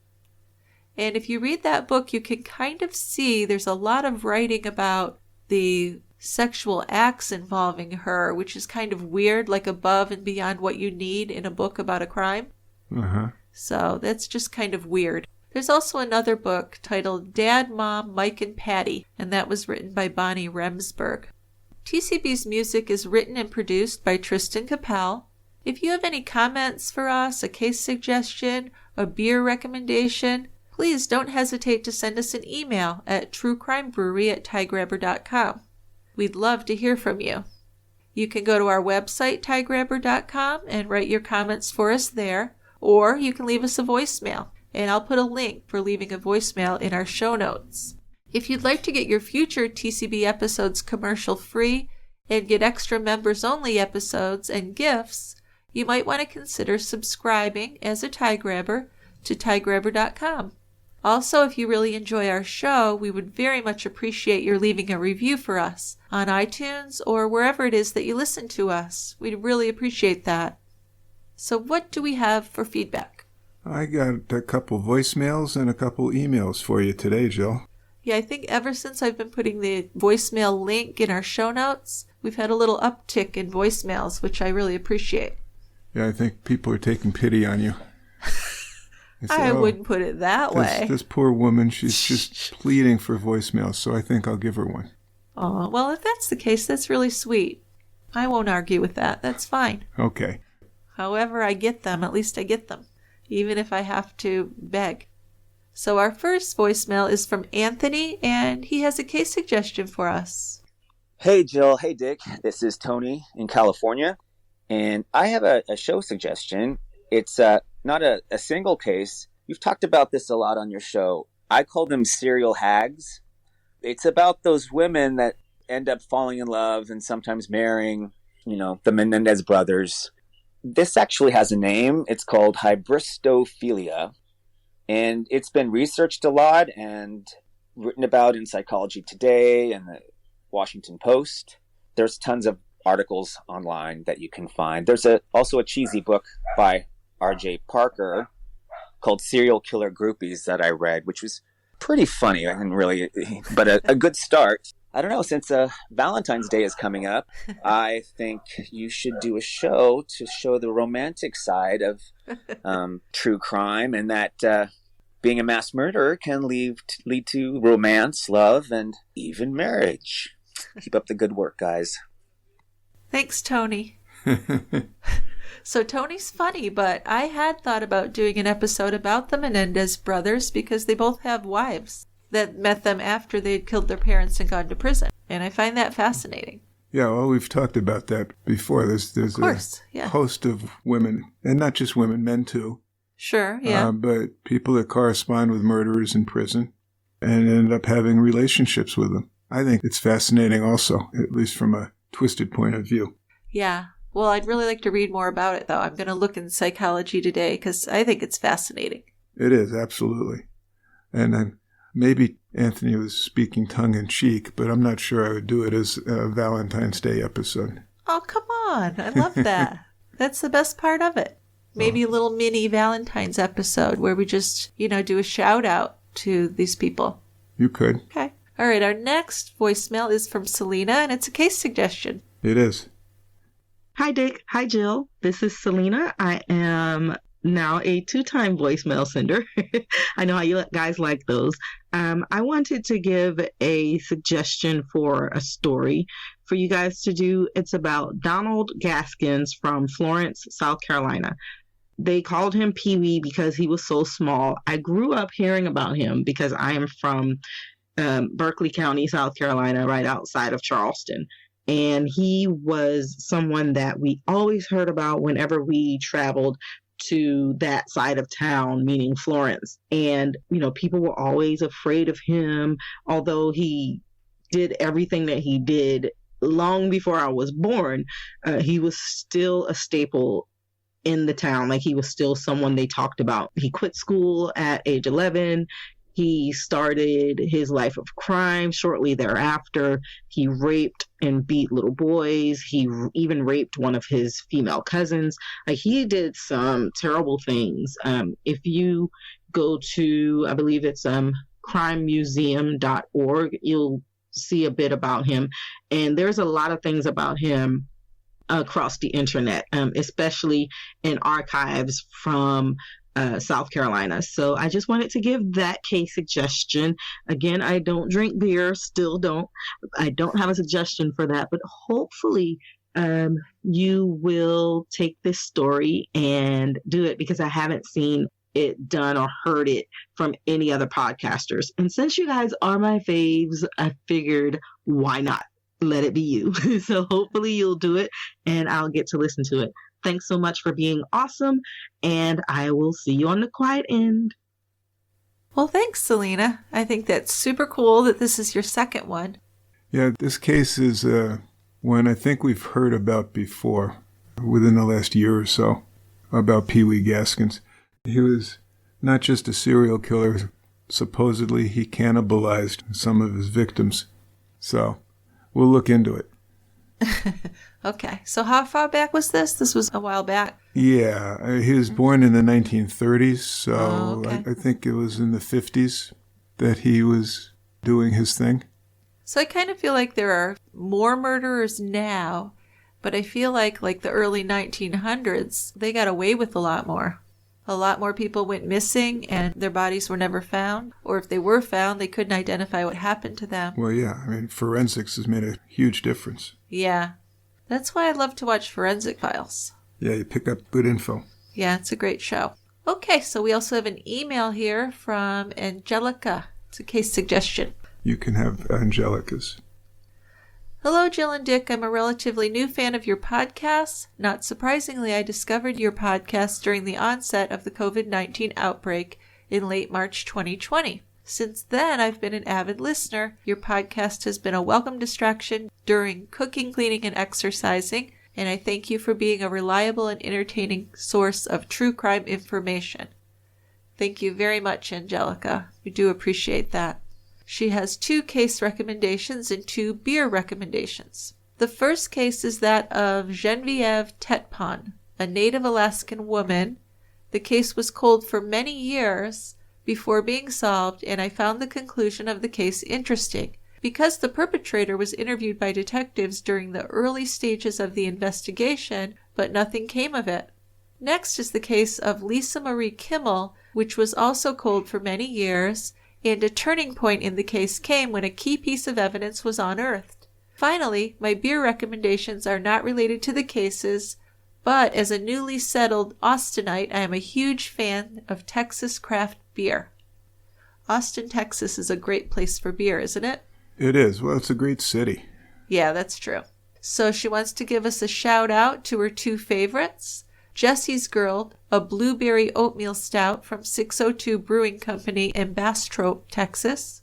Speaker 2: And if you read that book, you can kind of see there's a lot of writing about the sexual acts involving her, which is kind of weird, like above and beyond what you need in a book about a crime. So that's just kind of weird. There's also another book titled Dad, Mom, Mike, and Patty, and that was written by Bonnie Remsburg. TCB's music is written and produced by Tristan Capel. If you have any comments for us, a case suggestion, a beer recommendation, please don't hesitate to send us an email at truecrimebrewery@tiegrabber.com. We'd love to hear from you. You can go to our website, tiegrabber.com, and write your comments for us there, or you can leave us a voicemail, and I'll put a link for leaving a voicemail in our show notes. If you'd like to get your future TCB episodes commercial-free and get extra members-only episodes and gifts, you might want to consider subscribing as a Tie Grabber to tiegrabber.com. Also, if you really enjoy our show, we would very much appreciate your leaving a review for us on iTunes or wherever it is that you listen to us. We'd really appreciate that. So what do we have for feedback?
Speaker 3: I got a couple voicemails and a couple emails for you today, Jill.
Speaker 2: Yeah, I think ever since I've been putting the voicemail link in our show notes, we've had a little uptick in voicemails, which I really appreciate.
Speaker 3: Yeah, I think people are taking pity on you.
Speaker 2: I wouldn't put it that way.
Speaker 3: This poor woman, she's just pleading for voicemails, so I think I'll give her one.
Speaker 2: Oh, well, if that's the case, that's really sweet. I won't argue with that. That's fine.
Speaker 3: Okay.
Speaker 2: However I get them, at least I get them, even if I have to beg. So our first voicemail is from Anthony, and he has a case suggestion for us.
Speaker 4: Hey, Jill. Hey, Dick. This is Tony in California, and I have a show suggestion. It's not a single case. You've talked about this a lot on your show. I call them serial hags. It's about those women that end up falling in love and sometimes marrying, the Menendez brothers. This actually has a name. It's called hybristophilia. And it's been researched a lot and written about in Psychology Today and the Washington Post. There's tons of articles online that you can find. There's also a cheesy book by R.J. Parker called Serial Killer Groupies that I read, which was pretty funny and really, but a good start. I don't know, since Valentine's Day is coming up, I think you should do a show to show the romantic side of true crime, and that being a mass murderer can lead to romance, love, and even marriage. Keep up the good work, guys.
Speaker 2: Thanks, Tony. So Tony's funny, but I had thought about doing an episode about the Menendez brothers because they both have wives that met them after they had killed their parents and gone to prison. And I find that fascinating.
Speaker 3: Yeah, well, we've talked about that before. There's a host of women, and not just women, men too.
Speaker 2: Sure, yeah.
Speaker 3: But people that correspond with murderers in prison and end up having relationships with them. I think it's fascinating also, at least from a twisted point of view.
Speaker 2: Yeah. Well, I'd really like to read more about it, though. I'm going to look in Psychology Today because I think it's fascinating.
Speaker 3: It is, absolutely. And then maybe Anthony was speaking tongue-in-cheek, but I'm not sure I would do it as a Valentine's Day episode.
Speaker 2: Oh, come on. I love that. That's the best part of it. Maybe a little mini Valentine's episode where we just, do a shout out to these people.
Speaker 3: You could.
Speaker 2: Okay. All right. Our next voicemail is from Selena, and it's a case suggestion.
Speaker 3: It is.
Speaker 5: Hi, Dick. Hi, Jill. This is Selena. I am now a 2-time voicemail sender. I know how you guys like those. I wanted to give a suggestion for a story for you guys to do. It's about Donald Gaskins from Florence, South Carolina. They called him Pee-wee because he was so small. I grew up hearing about him because I am from Berkeley County, South Carolina, right outside of Charleston. And he was someone that we always heard about whenever we traveled to that side of town, meaning Florence. And, people were always afraid of him, although he did everything that he did long before I was born. He was still a staple in the town. Like, he was still someone they talked about. He quit school at age 11. He started his life of crime shortly thereafter. He raped and beat little boys. He even raped one of his female cousins. Like, he did some terrible things. If you go to, I believe it's crimemuseum.org, you'll see a bit about him. And there's a lot of things about him across the internet, especially in archives from South Carolina. So I just wanted to give that case suggestion. Again, I don't drink beer, still don't. I don't have a suggestion for that, but hopefully you will take this story and do it, because I haven't seen it done or heard it from any other podcasters. And since you guys are my faves, I figured, why not? Let it be you. So hopefully you'll do it and I'll get to listen to it. Thanks so much for being awesome, and I will see you on the quiet end.
Speaker 2: Well, thanks, Selena. I think that's super cool that this is your second one.
Speaker 3: Yeah, this case is one I think we've heard about before within the last year or so, about Pee-wee Gaskins. He was not just a serial killer. Supposedly he cannibalized some of his victims. So we'll look into it.
Speaker 2: Okay, so how far back was this? This was a while back.
Speaker 3: Yeah, he was born in the 1930s, so
Speaker 2: okay.
Speaker 3: I think it was in the 50s that he was doing his thing.
Speaker 2: So I kind of feel like there are more murderers now, but I feel like the early 1900s, they got away with a lot more. A lot more people went missing and their bodies were never found. Or if they were found, they couldn't identify what happened to them.
Speaker 3: Well, yeah, I mean, forensics has made a huge difference.
Speaker 2: Yeah. That's why I love to watch Forensic Files.
Speaker 3: Yeah, you pick up good info.
Speaker 2: Yeah, it's a great show. Okay, so we also have an email here from Angelica. It's a case suggestion.
Speaker 3: You can have Angelica's.
Speaker 2: Hello, Jill and Dick. I'm a relatively new fan of your podcasts. Not surprisingly, I discovered your podcast during the onset of the COVID-19 outbreak in late March 2020. Since then, I've been an avid listener. Your podcast has been a welcome distraction during cooking, cleaning, and exercising, and I thank you for being a reliable and entertaining source of true crime information. Thank you very much, Angelica. We do appreciate that. She has 2 case recommendations and 2 beer recommendations. The first case is that of Genevieve Tetpon, a native Alaskan woman. The case was cold for many years before being solved, and I found the conclusion of the case interesting because the perpetrator was interviewed by detectives during the early stages of the investigation, but nothing came of it. Next is the case of Lisa Marie Kimmel, which was also cold for many years, and a turning point in the case came when a key piece of evidence was unearthed. Finally, my beer recommendations are not related to the cases, but as a newly settled Austinite, I am a huge fan of Texas craft beer. Austin, Texas is a great place for beer, isn't it?
Speaker 3: It is. Well, it's a great city.
Speaker 2: Yeah, that's true. So she wants to give us a shout out to her 2 favorites. Jesse's Girl, a blueberry oatmeal stout from 602 Brewing Company in Bastrop, Texas.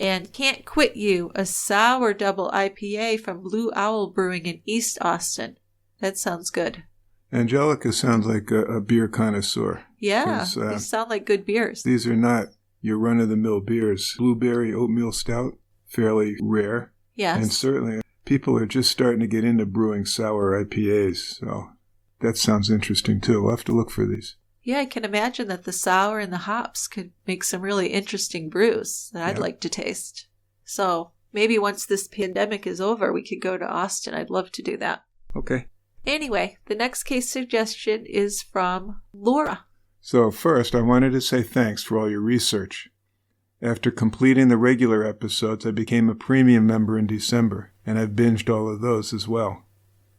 Speaker 2: And Can't Quit You, a sour double IPA from Blue Owl Brewing in East Austin. That sounds good.
Speaker 3: Angelica sounds like a beer connoisseur.
Speaker 2: Yeah,
Speaker 3: 'Cause,
Speaker 2: these sound like good beers.
Speaker 3: These are not your run-of-the-mill beers. Blueberry oatmeal stout, fairly rare.
Speaker 2: Yes.
Speaker 3: And certainly people are just starting to get into brewing sour IPAs, so that sounds interesting too. We'll have to look for these.
Speaker 2: Yeah, I can imagine that the sour and the hops could make some really interesting brews that I'd like to taste. So maybe once this pandemic is over, we could go to Austin. I'd love to do that.
Speaker 3: Okay.
Speaker 2: Anyway, the next case suggestion is from Laura.
Speaker 3: So first, I wanted to say thanks for all your research. After completing the regular episodes, I became a premium member in December, and I've binged all of those as well.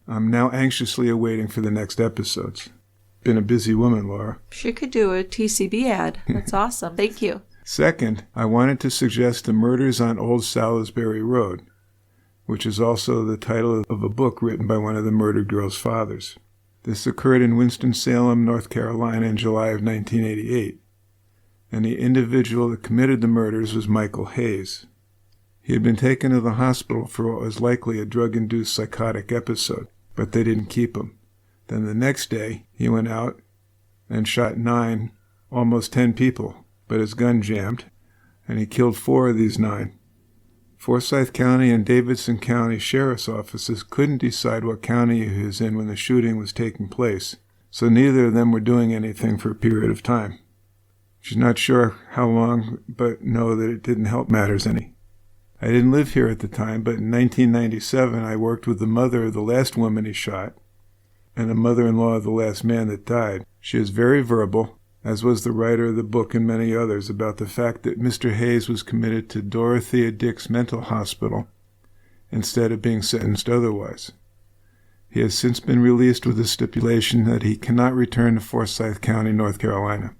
Speaker 3: I'm now anxiously awaiting for the next episodes. Been a busy woman, Laura.
Speaker 2: She could do a TCB ad. That's awesome. Thank you.
Speaker 3: Second, I wanted to suggest The Murders on Old Salisbury Road, which is also the title of a book written by one of the murdered girl's fathers. This occurred in Winston-Salem, North Carolina in July of 1988, and the individual that committed the murders was Michael Hayes. He had been taken to the hospital for what was likely a drug-induced psychotic episode, but they didn't keep him. Then the next day, he went out and shot 9, almost 10 people, but his gun jammed, and he killed 4 of these 9. Forsyth County and Davidson County sheriff's offices couldn't decide what county he was in when the shooting was taking place, so neither of them were doing anything for a period of time. She's not sure how long, but know that it didn't help matters any. I didn't live here at the time, but in 1997 I worked with the mother of the last woman he shot and the mother-in-law of the last man that died. She is very verbal, as was the writer of the book and many others, about the fact that Mr. Hayes was committed to Dorothea Dix Mental Hospital instead of being sentenced otherwise. He has since been released with the stipulation that he cannot return to Forsyth County, North Carolina.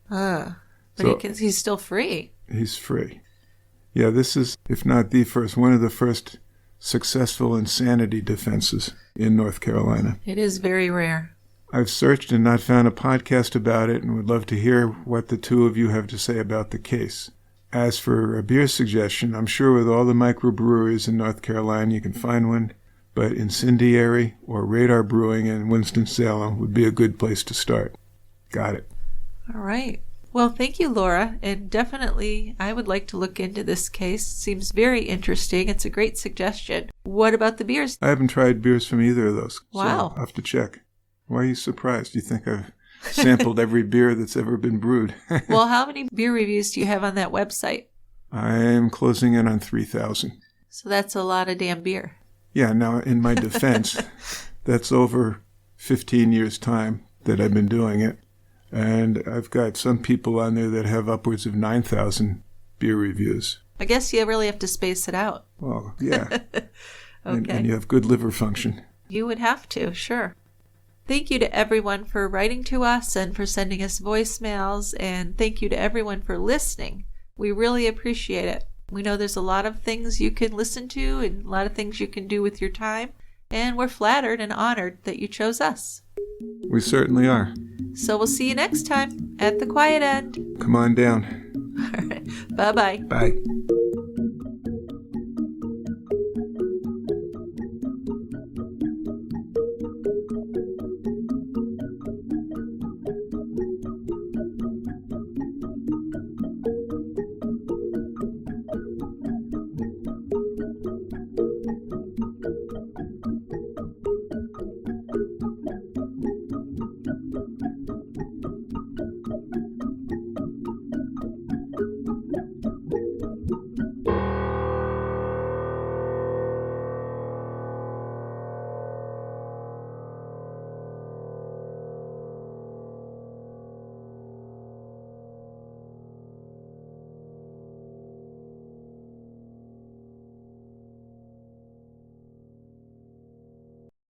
Speaker 2: But
Speaker 3: So-
Speaker 2: he's still free.
Speaker 3: He's free. Yeah, this is, if not the first, one of the first successful insanity defenses in North Carolina.
Speaker 2: It is very rare.
Speaker 3: I've searched and not found a podcast about it and would love to hear what the two of you have to say about the case. As for a beer suggestion, I'm sure with all the microbreweries in North Carolina you can find one, but Incendiary or Radar Brewing in Winston-Salem would be a good place to start. Got it.
Speaker 2: All right. Well, thank you, Laura. And definitely, I would like to look into this case. Seems very interesting. It's a great suggestion. What about the beers?
Speaker 3: I haven't tried beers from either of those.
Speaker 2: Wow.
Speaker 3: So I'll have to check. Why are you surprised? Do you think I've sampled every beer that's ever been brewed?
Speaker 2: Well, how many beer reviews do you have on that website?
Speaker 3: I'm closing in on 3,000.
Speaker 2: So that's a lot of damn beer.
Speaker 3: Yeah, now in my defense, that's over 15 years' time that I've been doing it. And I've got some people on there that have upwards of 9,000 beer reviews.
Speaker 2: I guess you really have to space it out.
Speaker 3: Well, yeah.
Speaker 2: Okay.
Speaker 3: And you have good liver function.
Speaker 2: You would have to, sure. Thank you to everyone for writing to us and for sending us voicemails. And thank you to everyone for listening. We really appreciate it. We know there's a lot of things you can listen to and a lot of things you can do with your time. And we're flattered and honored that you chose us.
Speaker 3: We certainly are.
Speaker 2: So we'll see you next time at the Quiet End.
Speaker 3: Come on down.
Speaker 2: All right. Bye-bye.
Speaker 3: Bye.